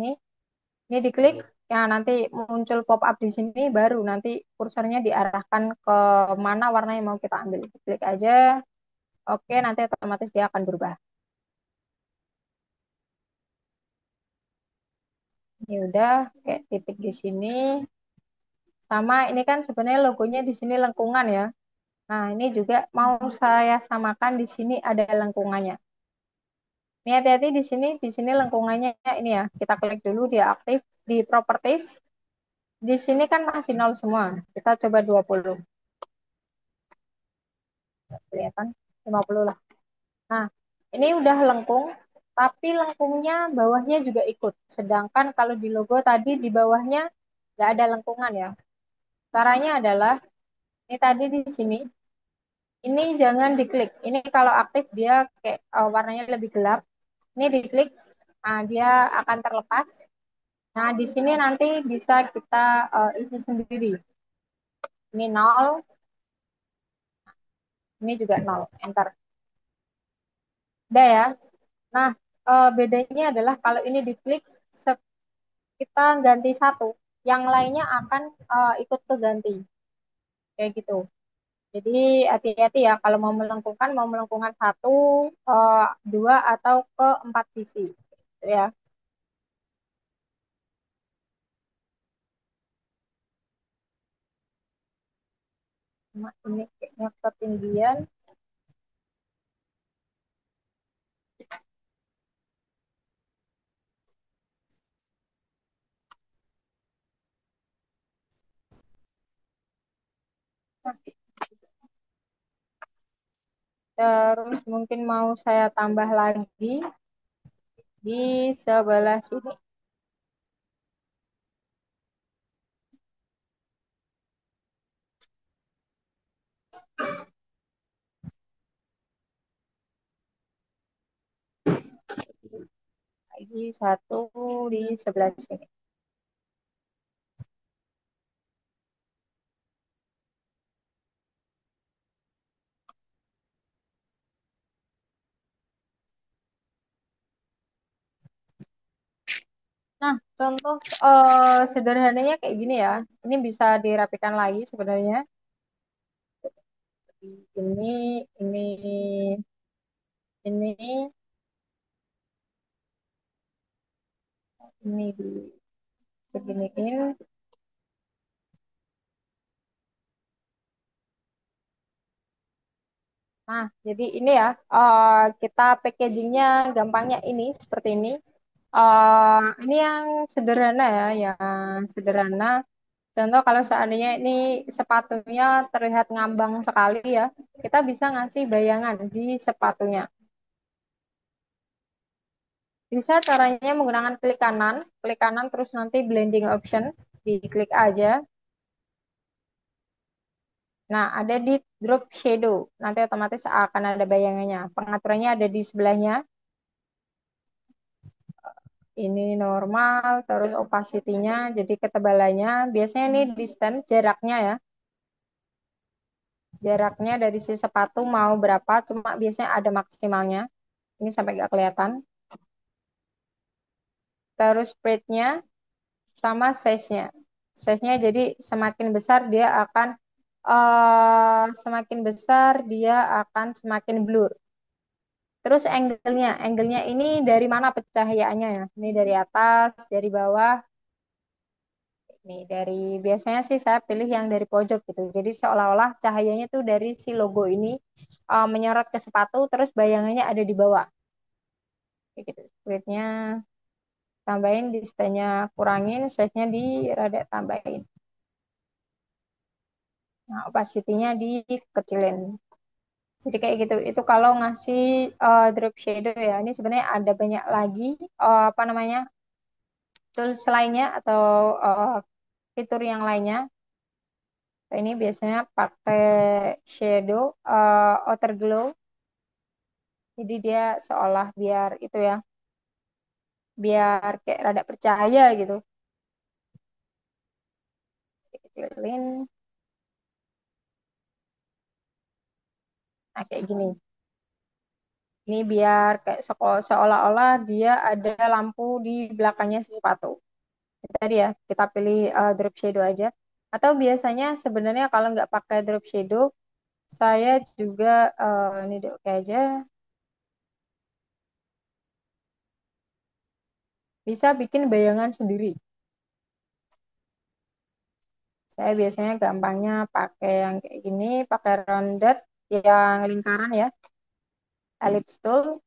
ini diklik, ya nanti muncul pop up di sini, baru nanti kursornya diarahkan ke mana warna yang mau kita ambil. Klik aja, oke, nanti otomatis dia akan berubah. Ini udah kayak titik di sini. Sama ini kan sebenarnya logonya di sini lengkungan ya. Nah, ini juga mau saya samakan di sini ada lengkungannya. Ini hati-hati di sini lengkungannya ini ya. Kita klik dulu dia aktif di properties. Di sini kan masih nol semua. Kita coba 20. Kelihatan 50 lah. Nah, ini udah lengkung, tapi lengkungnya bawahnya juga ikut. Sedangkan kalau di logo tadi di bawahnya nggak ada lengkungan ya. Caranya adalah ini tadi di sini, ini jangan diklik. Ini kalau aktif dia kayak warnanya lebih gelap. Ini diklik, nah dia akan terlepas. Nah, di sini nanti bisa kita isi sendiri. Ini nol, ini juga nol. Enter. Udah ya. Nah, bedanya adalah kalau ini diklik, kita ganti satu, yang lainnya akan ikut keganti. Kayak gitu. Jadi hati-hati ya kalau mau melengkungkan satu, eh, dua atau ke empat sisi. Gitu ya. Cuma ini kayaknya ketinggian. Terus mungkin mau saya tambah lagi di sebelah sini. Lagi satu di sebelah sini. Nah, contoh sederhananya kayak gini ya. Ini bisa dirapikan lagi sebenarnya. Ini, ini di seginiin. Nah, jadi ini ya, kita packagingnya gampangnya ini seperti ini. Ini yang sederhana ya, yang sederhana. Contoh kalau seandainya ini sepatunya terlihat ngambang sekali ya, kita bisa ngasih bayangan di sepatunya. Bisa caranya menggunakan klik kanan terus nanti blending option, diklik aja. Nah, ada di drop shadow, nanti otomatis akan ada bayangannya. Pengaturannya ada di sebelahnya. Ini normal, terus opacity-nya, jadi ketebalannya. Biasanya ini distance, jaraknya ya. Jaraknya dari si sepatu mau berapa, cuma biasanya ada maksimalnya. Ini sampai nggak kelihatan. Terus spread-nya sama size-nya. Size-nya jadi semakin besar dia akan semakin blur. Terus angle-nya ini dari mana pencahayaannya ya? Ini dari atas, dari bawah. Nih, biasanya sih saya pilih yang dari pojok gitu. Jadi seolah-olah cahayanya tuh dari si logo ini menyorot ke sepatu, terus bayangannya ada di bawah. Kayak gitu. Width-nya tambahin, distance-nya kurangin, size-nya di rada tambahin. Nah, opacity-nya dikecilin. Jadi kayak gitu. Itu kalau ngasih drop shadow ya. Ini sebenarnya ada banyak lagi apa namanya? Tools lainnya atau eh, fitur yang lainnya. Ini biasanya pakai shadow outer glow. Jadi dia seolah biar itu ya, biar kayak rada percaya gitu. Kecilin, nah kayak gini. Ini biar kayak seolah-olah dia ada lampu di belakangnya si sepatu. Tadi ya, kita pilih drop shadow aja. Atau biasanya sebenarnya kalau nggak pakai drop shadow, saya juga ini deh oke aja, bisa bikin bayangan sendiri. Saya biasanya gampangnya pakai yang kayak gini, pakai rounded yang lingkaran ya, ellipse tool.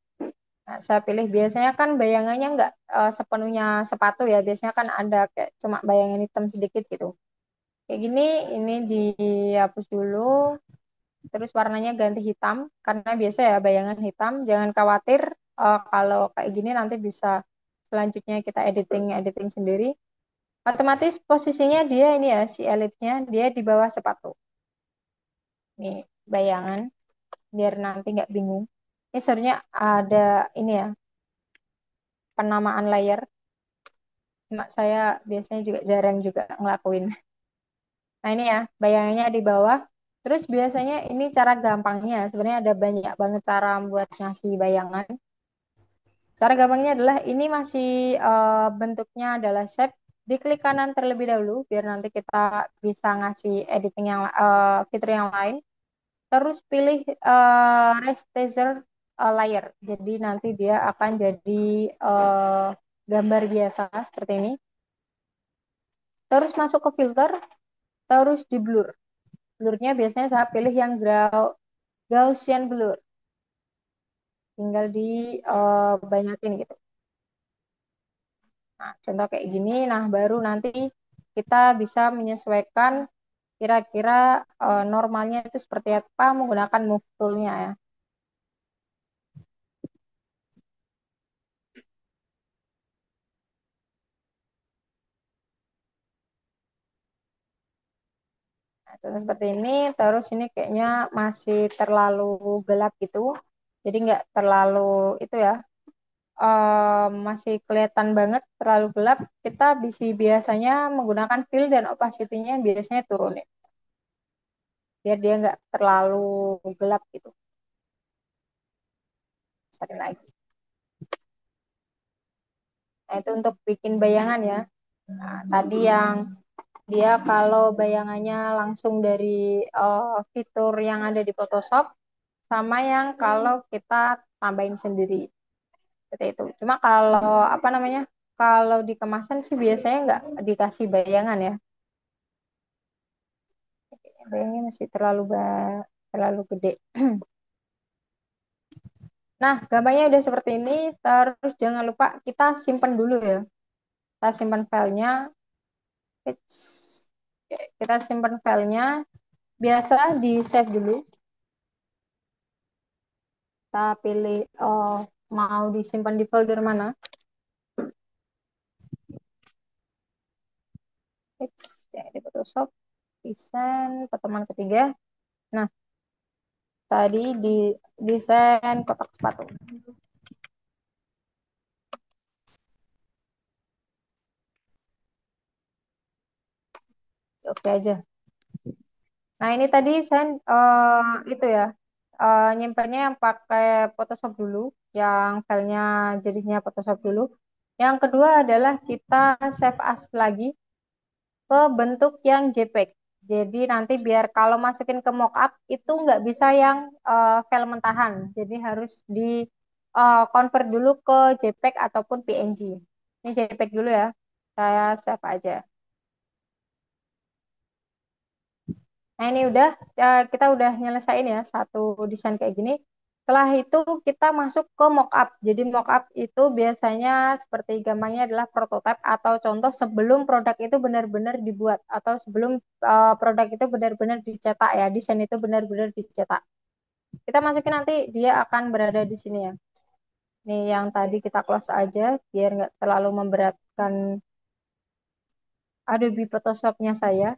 Nah, saya pilih biasanya kan bayangannya nggak sepenuhnya sepatu ya, biasanya kan ada kayak cuma bayangan hitam sedikit gitu. Kayak gini, ini dihapus dulu. Terus warnanya ganti hitam karena biasa ya bayangan hitam. Jangan khawatir kalau kayak gini nanti bisa selanjutnya kita editing editing sendiri. Otomatis posisinya dia ini ya si elipsnya dia di bawah sepatu. Nih bayangan biar nanti nggak bingung. Ini sebenarnya ada ini ya penamaan layer. Cuma saya biasanya juga jarang juga ngelakuin. Nah ini ya bayangannya di bawah. Terus biasanya ini cara gampangnya. Sebenarnya ada banyak banget cara buat ngasih bayangan. Cara gampangnya adalah ini masih bentuknya adalah shape. Diklik kanan terlebih dahulu biar nanti kita bisa ngasih editing yang fitur yang lain. Terus pilih resizer layer. Jadi nanti dia akan jadi gambar biasa seperti ini. Terus masuk ke filter, terus di blur. Blurnya biasanya saya pilih yang Gaussian blur. Tinggal di banyakin gitu. Nah, contoh kayak gini, nah baru nanti kita bisa menyesuaikan kira-kira normalnya itu seperti apa menggunakan move tool-nya ya. Nah, contoh seperti ini, terus ini kayaknya masih terlalu gelap gitu. Jadi nggak terlalu itu ya, masih kelihatan banget terlalu gelap. Kita bisa biasanya menggunakan fill dan opacity-nya biasanya turunin. Biar dia nggak terlalu gelap gitu. Sekali lagi. Nah, itu untuk bikin bayangan ya. Nah, tadi yang dia kalau bayangannya langsung dari fitur yang ada di Photoshop sama yang kalau kita tambahin sendiri. Seperti itu. Cuma kalau apa namanya? Kalau di kemasan sih biasanya nggak dikasih bayangan ya. Bayangnya masih terlalu gede. Nah, gambarnya udah seperti ini. Terus jangan lupa kita simpan dulu ya. Kita simpan filenya. Kita simpan filenya. Biasa di save dulu. Kita pilih mau disimpan di folder mana. Ya, di Photoshop, desain, pertemuan ketiga. Nah, tadi di desain kotak sepatu. Oke aja. Nah, ini tadi saya itu ya, nyimpannya yang pakai Photoshop dulu, yang filenya jadinya Photoshop dulu. Yang kedua adalah kita save as lagi ke bentuk yang JPEG. Jadi nanti biar kalau masukin ke mockup itu nggak bisa yang file mentahan. Jadi harus di convert dulu ke JPEG ataupun PNG. Ini JPEG dulu ya. Saya save aja. Nah ini udah kita udah nyelesain ya satu desain kayak gini. Setelah itu kita masuk ke mockup. Jadi mockup itu biasanya seperti gampangnya adalah prototype atau contoh sebelum produk itu benar-benar dibuat atau sebelum produk itu benar-benar dicetak ya. Desain itu benar-benar dicetak. Kita masukin nanti dia akan berada di sini ya. Nih yang tadi kita close aja biar nggak terlalu memberatkan Adobe Photoshop-nya saya.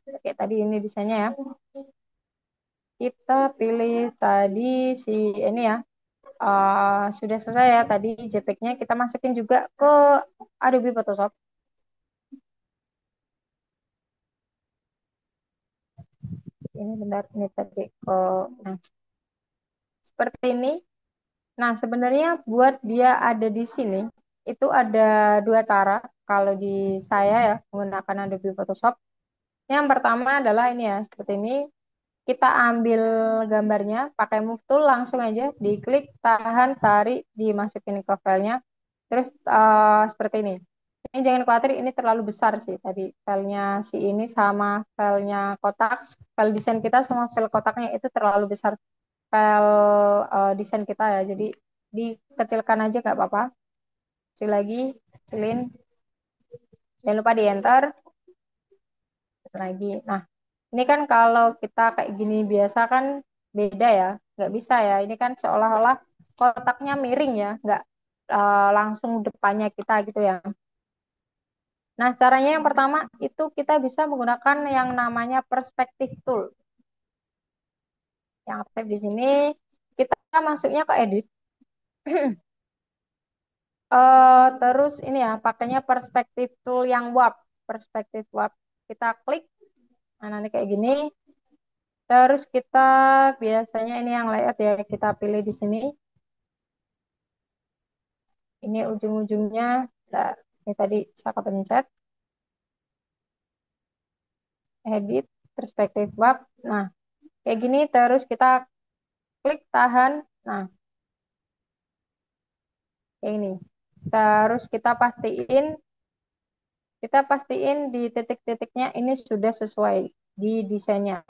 Oke, tadi ini desainnya ya. Kita pilih tadi si ini ya. Sudah selesai ya tadi JPEG-nya. Kita masukin juga ke Adobe Photoshop. Ini benar ini tadi ke nah, seperti ini. Nah, sebenarnya buat dia ada di sini itu ada dua cara kalau di saya ya menggunakan Adobe Photoshop. Yang pertama adalah ini ya, seperti ini. Kita ambil gambarnya pakai move tool langsung aja diklik tahan tarik dimasukin ke filenya terus seperti ini. Ini jangan khawatir ini terlalu besar sih tadi filenya si ini sama filenya kotak file desain kita sama file kotaknya itu terlalu besar file desain kita ya jadi dikecilkan aja nggak apa-apa kecil lagi kecilin jangan lupa di enter lagi nah Ini kan kalau kita kayak gini biasa kan beda ya, nggak bisa ya. Ini kan seolah-olah kotaknya miring ya, nggak langsung depannya kita gitu ya. Nah, caranya yang pertama itu kita bisa menggunakan yang namanya perspective tool. Yang aktif di sini kita masuknya ke edit. Terus ini ya, pakainya perspective tool yang warp, perspective warp. Kita klik, nah nanti kayak gini. Terus kita biasanya ini yang layout ya, kita pilih di sini. Ini ujung-ujungnya, nah, ini tadi saya pencet, edit, perspective warp. Nah, kayak gini terus kita klik tahan. Nah, kayak ini. Terus kita pastiin di titik-titiknya ini sudah sesuai di desainnya.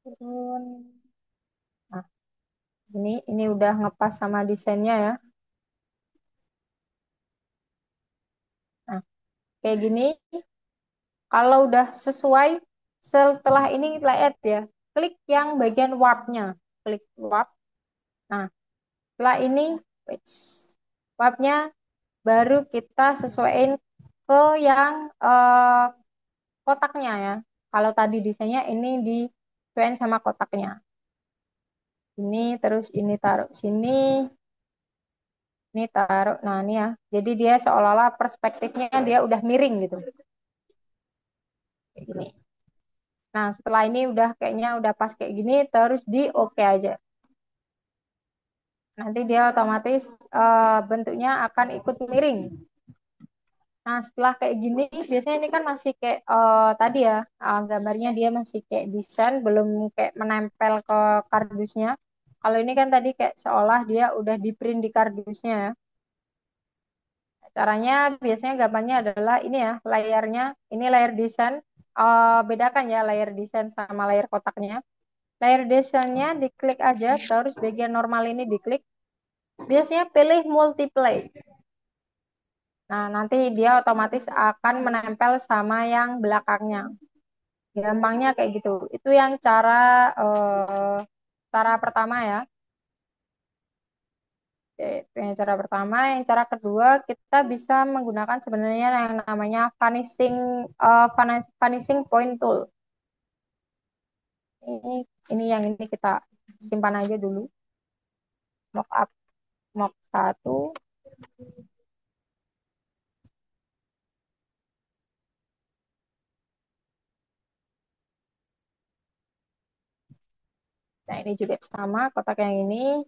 Turun. Nah, ini udah ngepas sama desainnya ya. Nah, kayak gini. Kalau udah sesuai, setelah ini layout ya, klik yang bagian warp-nya. Klik warp. Nah, setelah ini, wait, warp-nya baru kita sesuaiin ke yang kotaknya ya. Kalau tadi desainnya ini disesuaiin sama kotaknya. Ini terus ini taruh sini, ini taruh. Nah, ini ya. Jadi dia seolah-olah perspektifnya dia udah miring gitu. Kayak gini. Nah, setelah ini udah kayaknya udah pas kayak gini, terus di oke aja. Nanti dia otomatis bentuknya akan ikut miring. Nah, setelah kayak gini, biasanya ini kan masih kayak tadi ya, gambarnya dia masih kayak desain, belum kayak menempel ke kardusnya. Kalau ini kan tadi kayak seolah dia udah di print di kardusnya ya. Caranya biasanya gampangnya adalah ini ya, layarnya, ini layar desain. Bedakan ya layar desain sama layar kotaknya. Layar desainnya diklik aja, terus bagian normal ini diklik. Biasanya pilih multiply. Nah, nanti dia otomatis akan menempel sama yang belakangnya. Gampangnya kayak gitu. Itu yang cara pertama ya. Oke, itu yang cara pertama. Yang cara kedua, kita bisa menggunakan sebenarnya yang namanya vanishing point tool. Ini ini yang ini kita simpan aja dulu. Mockup mock satu. Nah, ini juga sama kotak yang ini.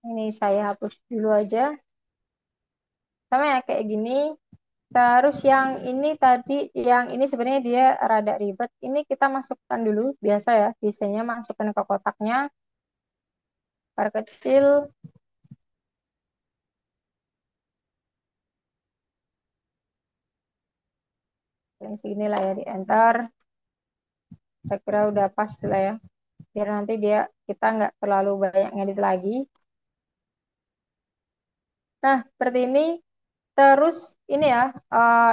Ini saya hapus dulu aja. Sama ya kayak gini. Terus yang ini tadi, yang ini sebenarnya dia rada ribet. Ini kita masukkan dulu, biasa ya, desainnya masukkan ke kotaknya, perkecil, yang segini lah ya, di enter. Saya kira udah pas lah ya, biar nanti kita nggak terlalu banyak ngedit lagi. Nah, seperti ini. Terus ini ya,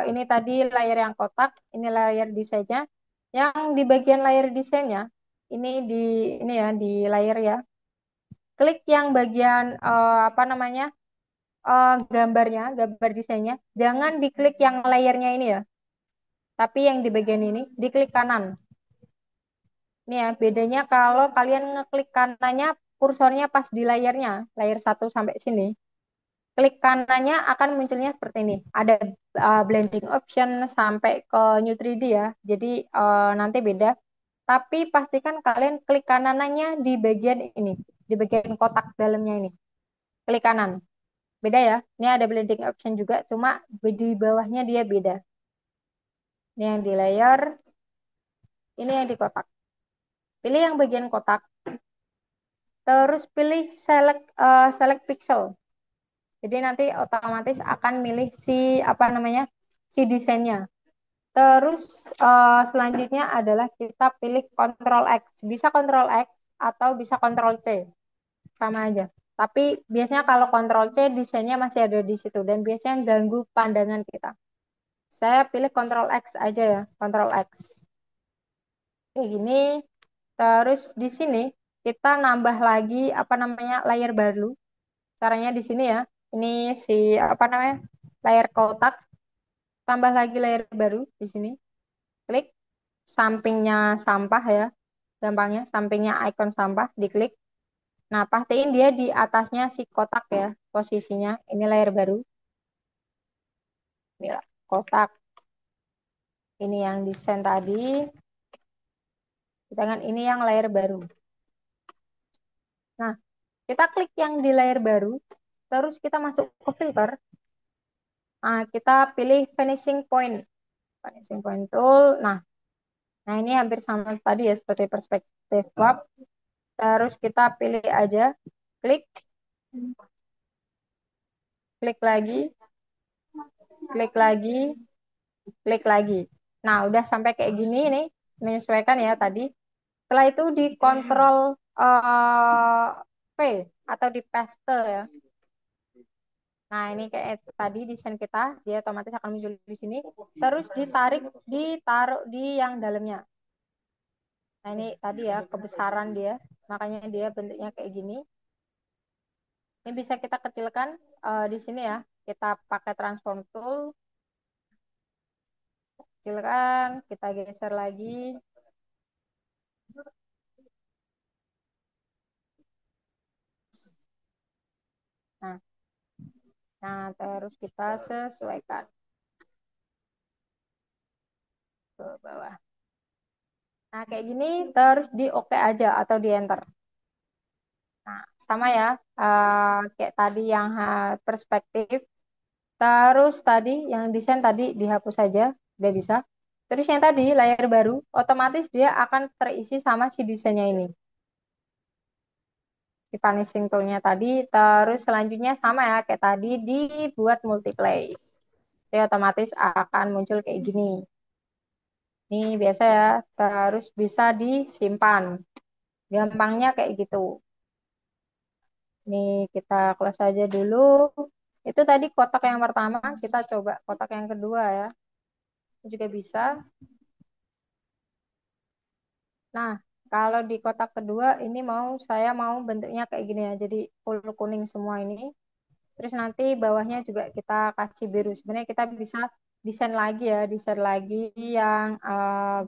ini tadi layar yang kotak, ini layar desainnya. Yang di bagian layar desainnya, ini di ini ya di layar ya. Klik yang bagian apa namanya gambarnya, gambar desainnya. Jangan diklik yang layarnya ini ya, tapi yang di bagian ini diklik kanan. Ini ya bedanya kalau kalian ngeklik kanannya, kursornya pas di layarnya, layar satu sampai sini. Klik kanannya akan munculnya seperti ini. Ada blending option sampai ke New 3D ya. Jadi nanti beda. Tapi pastikan kalian klik kanannya di bagian ini, di bagian kotak dalamnya ini. Klik kanan. Beda ya. Ini ada blending option juga, cuma di bawahnya dia beda. Ini yang di layer, ini yang di kotak. Pilih yang bagian kotak, terus pilih select pixel. Jadi nanti otomatis akan milih si apa namanya si desainnya. Terus selanjutnya adalah kita pilih Ctrl X. Bisa Ctrl X atau bisa Ctrl C. Sama aja. Tapi biasanya kalau Ctrl C desainnya masih ada di situ dan biasanya ganggu pandangan kita. Saya pilih Ctrl X aja ya, Ctrl X. Kayak gini. Terus di sini kita nambah lagi apa namanya layer baru. Caranya di sini ya. Ini si apa namanya layer kotak. Tambah lagi layer baru di sini. Klik sampingnya sampah ya. Gampangnya sampingnya icon sampah diklik. Nah, pastiin dia di atasnya si kotak ya posisinya. Ini layer baru. Ini lah, kotak. Ini yang desain tadi. Sedangkan ini yang layer baru. Nah, kita klik yang di layer baru. Terus kita masuk ke filter. Nah, kita pilih finishing point. Finishing point tool. Nah, ini hampir sama tadi ya seperti perspektif warp. Terus kita pilih aja. Klik, klik lagi, klik lagi, klik lagi. Nah, udah sampai kayak gini nih. Menyesuaikan ya tadi. Setelah itu di kontrol V atau di paste ya. Nah, ini kayak tadi desain kita, dia otomatis akan muncul di sini. Terus ditarik, ditaruh di yang dalamnya. Nah, ini tadi ya kebesaran dia, makanya dia bentuknya kayak gini. Ini bisa kita kecilkan di sini ya. Kita pakai transform tool, kecilkan, kita geser lagi. Nah, nah terus kita sesuaikan ke bawah. Nah, kayak gini terus di OK aja atau di enter. Nah, sama ya, kayak tadi yang perspektif. Terus tadi yang desain tadi dihapus saja, udah bisa. Terus yang tadi layar baru, otomatis dia akan terisi sama si desainnya ini. Di vanishing tool-nya tadi, terus selanjutnya sama ya, kayak tadi dibuat multiply. Dia otomatis akan muncul kayak gini. Ini biasa ya, terus bisa disimpan. Gampangnya kayak gitu. Ini kita close aja dulu. Itu tadi kotak yang pertama, kita coba kotak yang kedua ya. Ini juga bisa. Nah, kalau di kotak kedua ini saya mau bentuknya kayak gini ya. Jadi full kuning semua ini. Terus nanti bawahnya juga kita kasih biru. Sebenarnya kita bisa desain lagi ya, desain lagi yang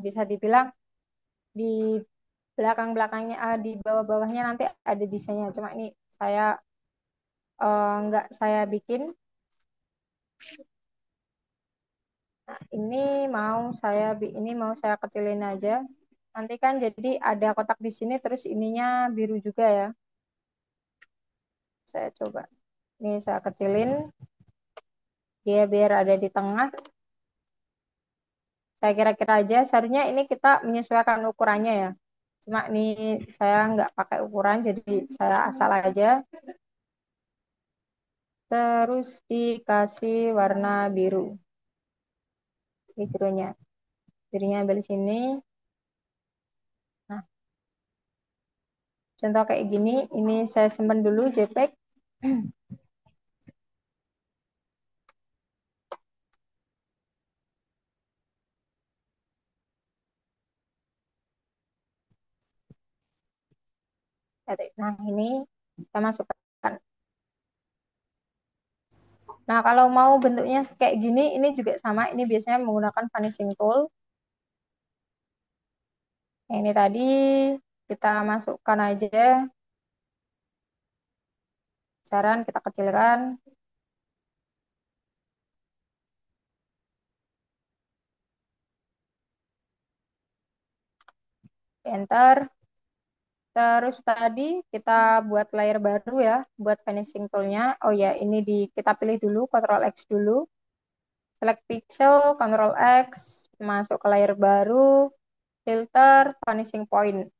bisa dibilang di belakang-belakangnya, di bawah-bawahnya nanti ada desainnya. Cuma ini saya nggak saya bikin. Nah, ini mau saya kecilin aja. Nanti kan jadi ada kotak di sini terus ininya biru juga ya. Saya coba. Ini saya kecilin dia biar ada di tengah. Saya kira-kira aja seharusnya ini kita menyesuaikan ukurannya ya. Cuma ini saya nggak pakai ukuran jadi saya asal aja. Terus dikasih warna biru. Ini birunya. Birunya ambil sini. Nah, contoh kayak gini. Ini saya simpan dulu JPEG. Nah, ini kita masukkan. Nah, kalau mau bentuknya kayak gini, ini juga sama. Ini biasanya menggunakan vanishing tool. Yang ini tadi kita masukkan aja. Saran kita kecilkan. Enter. Terus tadi kita buat layer baru ya, buat finishing tool-nya. Oh ya, ini kita pilih dulu, Ctrl X dulu. Select pixel, Ctrl X, masuk ke layer baru, filter, finishing point.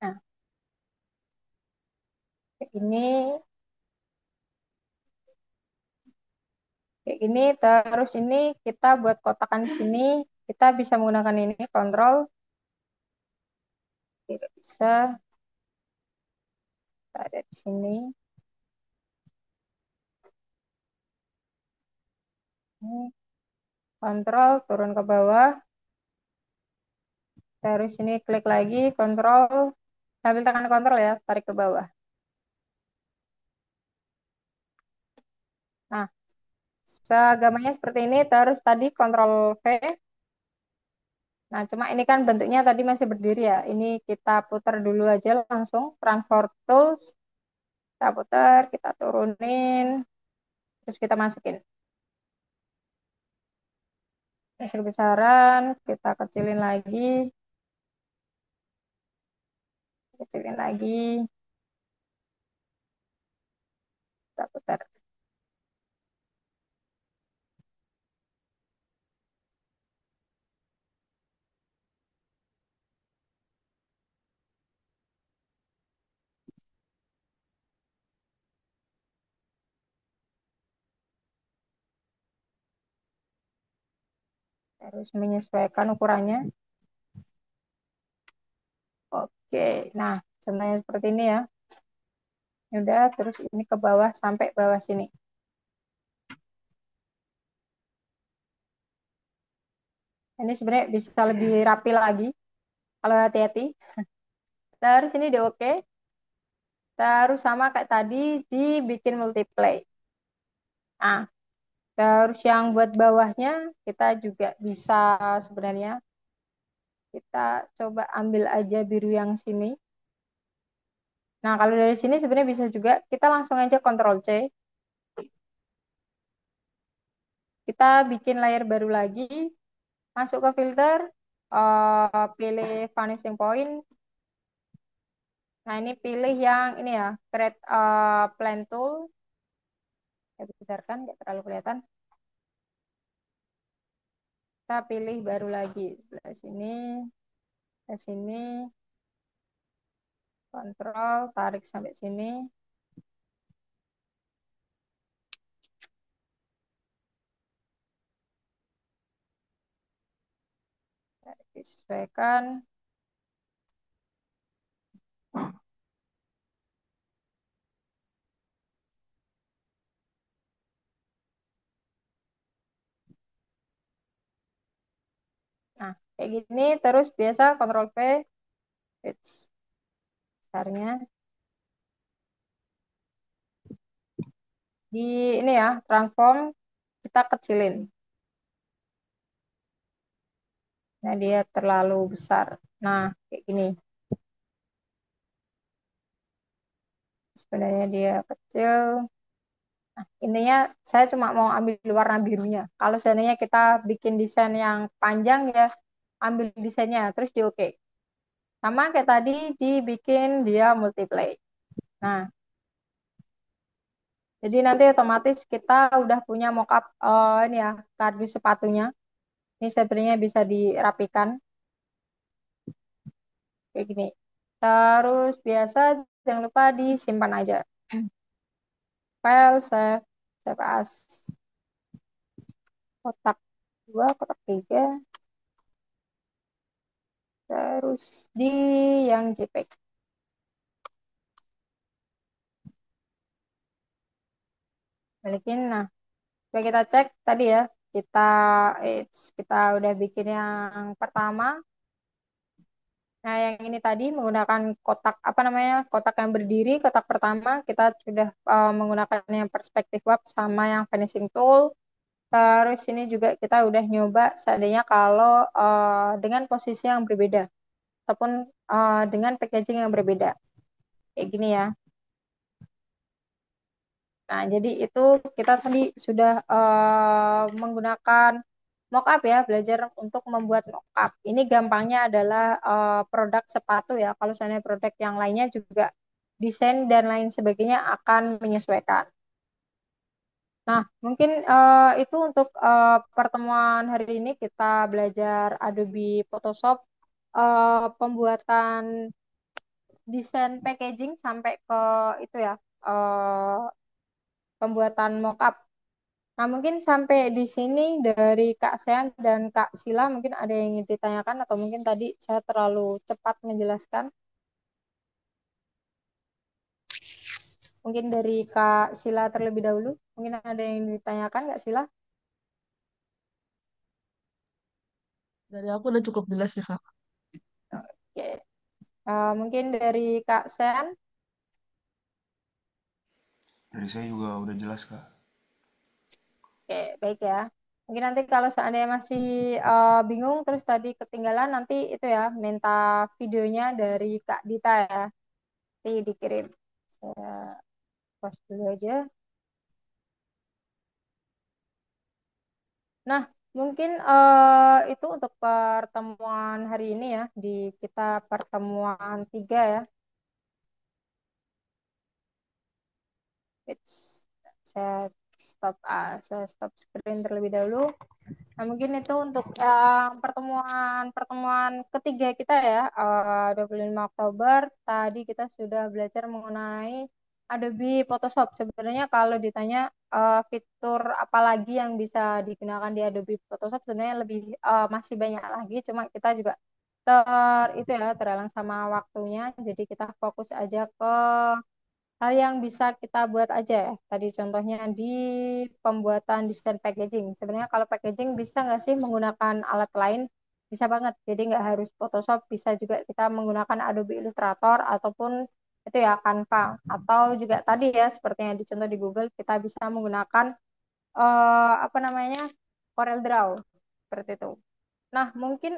Nah, ini kayak gini. Terus ini kita buat kotakan di sini. Kita bisa menggunakan ini, Ctrl. Tidak bisa, kita ada di sini. Ini kontrol, turun ke bawah. Terus ini klik lagi, kontrol. Sambil tekan kontrol ya, tarik ke bawah. Nah, segamanya seperti ini. Terus tadi kontrol V. Nah, cuma ini kan bentuknya tadi masih berdiri ya. Ini kita putar dulu aja langsung. Transfer Tools. Kita putar, kita turunin. Terus kita masukin. Hasil besaran, kita kecilin lagi. Kecilin lagi. Kita putar. Terus menyesuaikan ukurannya. Oke, nah contohnya seperti ini ya. Udah, terus ini ke bawah sampai bawah sini. Ini sebenarnya bisa lebih rapi lagi kalau hati-hati. Terus ini di oke. Terus sama kayak tadi dibikin multiply. Nah, terus yang buat bawahnya kita juga bisa sebenarnya kita coba ambil aja biru yang sini. Nah, kalau dari sini sebenarnya bisa juga kita langsung aja Ctrl C. Kita bikin layer baru lagi, masuk ke filter, pilih vanishing point. Nah, ini pilih yang ini ya, create plan tool. Saya besarkan, nggak terlalu kelihatan. Kita pilih baru lagi sebelah sini, ke sini, kontrol, tarik sampai sini. Disesuaikan. Nah, kayak gini terus biasa Ctrl V, fix besarnya. Di ini ya, transform kita kecilin. Nah, dia terlalu besar. Nah, kayak gini. Sebenarnya dia kecil. Nah, intinya saya cuma mau ambil warna birunya. Kalau seandainya kita bikin desain yang panjang ya, ambil desainnya terus di oke. Sama kayak tadi dibikin dia multiply. Nah, jadi nanti otomatis kita udah punya mockup ini ya, kardus sepatunya. Ini sebenarnya bisa dirapikan kayak gini. Terus biasa jangan lupa disimpan aja. File, save as. Kotak dua, kotak tiga. Terus di yang JPEG. Balikin. Nah, coba kita cek tadi ya. Kita kita udah bikin yang pertama. Nah, yang ini tadi menggunakan kotak apa namanya? Kotak yang berdiri, kotak pertama kita sudah menggunakan yang perspektif warp sama yang finishing tool. Terus ini juga kita udah nyoba seandainya kalau dengan posisi yang berbeda ataupun dengan packaging yang berbeda. Kayak gini ya. Nah, jadi itu kita tadi sudah menggunakan mockup ya, belajar untuk membuat mockup. Ini gampangnya adalah produk sepatu ya. Kalau seandainya produk yang lainnya juga desain dan lain sebagainya akan menyesuaikan. Nah, mungkin itu untuk pertemuan hari ini kita belajar Adobe Photoshop, pembuatan desain packaging sampai ke itu ya, pembuatan mockup. Nah, mungkin sampai di sini dari Kak Sean dan Kak Sila mungkin ada yang ingin ditanyakan atau mungkin tadi saya terlalu cepat menjelaskan. Mungkin dari Kak Sila terlebih dahulu. Mungkin ada yang ditanyakan Kak Sila? Dari aku udah cukup jelas ya, Kak. Oke. Mungkin dari Kak Sean. Dari saya juga udah jelas, Kak. Oke, baik ya. Mungkin nanti kalau seandainya masih bingung terus tadi ketinggalan nanti itu ya minta videonya dari Kak Dita ya. Nanti dikirim. Saya post dulu aja. Nah, mungkin itu untuk pertemuan hari ini ya di kita pertemuan tiga ya. It's, saya stop screen terlebih dahulu. Nah, mungkin itu untuk pertemuan ketiga kita ya, 25 Oktober. Tadi kita sudah belajar mengenai Adobe Photoshop. Sebenarnya kalau ditanya fitur apa lagi yang bisa digunakan di Adobe Photoshop, sebenarnya lebih masih banyak lagi. Cuma kita juga itu ya terhalang sama waktunya. Jadi kita fokus aja ke hal yang bisa kita buat aja ya. Tadi contohnya di pembuatan desain packaging. Sebenarnya kalau packaging bisa nggak sih menggunakan alat lain? Bisa banget. Jadi nggak harus Photoshop, bisa juga kita menggunakan Adobe Illustrator ataupun itu ya Canva. Atau juga tadi ya seperti yang dicontoh di Google, kita bisa menggunakan apa namanya Corel Draw seperti itu. Nah, mungkin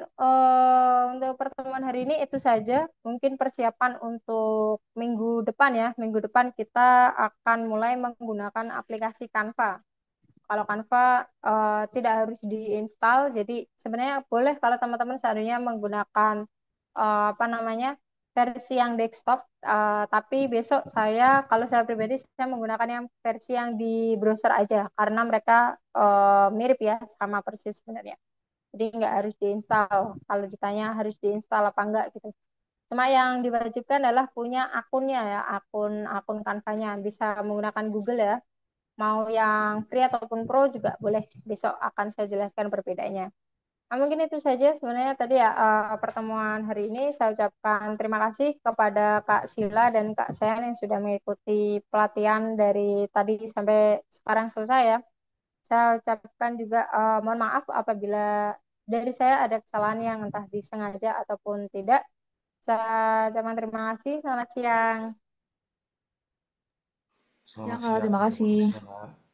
untuk pertemuan hari ini itu saja. Mungkin persiapan untuk minggu depan ya. Minggu depan kita akan mulai menggunakan aplikasi Canva. Kalau Canva tidak harus diinstal, jadi sebenarnya boleh kalau teman-teman seandainya menggunakan apa namanya versi yang desktop. Tapi besok kalau saya pribadi, saya menggunakan yang versi yang di browser aja, karena mereka mirip ya, sama persis sebenarnya. Jadi nggak harus diinstal. Kalau ditanya harus diinstal apa enggak gitu. Cuma yang diwajibkan adalah punya akunnya ya, akun akun Canva-nya. Bisa menggunakan Google ya. Mau yang free ataupun pro juga boleh. Besok akan saya jelaskan perbedaannya. Nah, mungkin itu saja sebenarnya tadi ya pertemuan hari ini. Saya ucapkan terima kasih kepada Kak Sila dan Kak Sean yang sudah mengikuti pelatihan dari tadi sampai sekarang selesai ya. Saya ucapkan juga mohon maaf apabila dari saya ada kesalahan yang entah disengaja ataupun tidak. Saya ucapkan terima kasih. Selamat siang. Ya, Selamat Kak, siang. terima Terima kasih kasih. ya, Kak.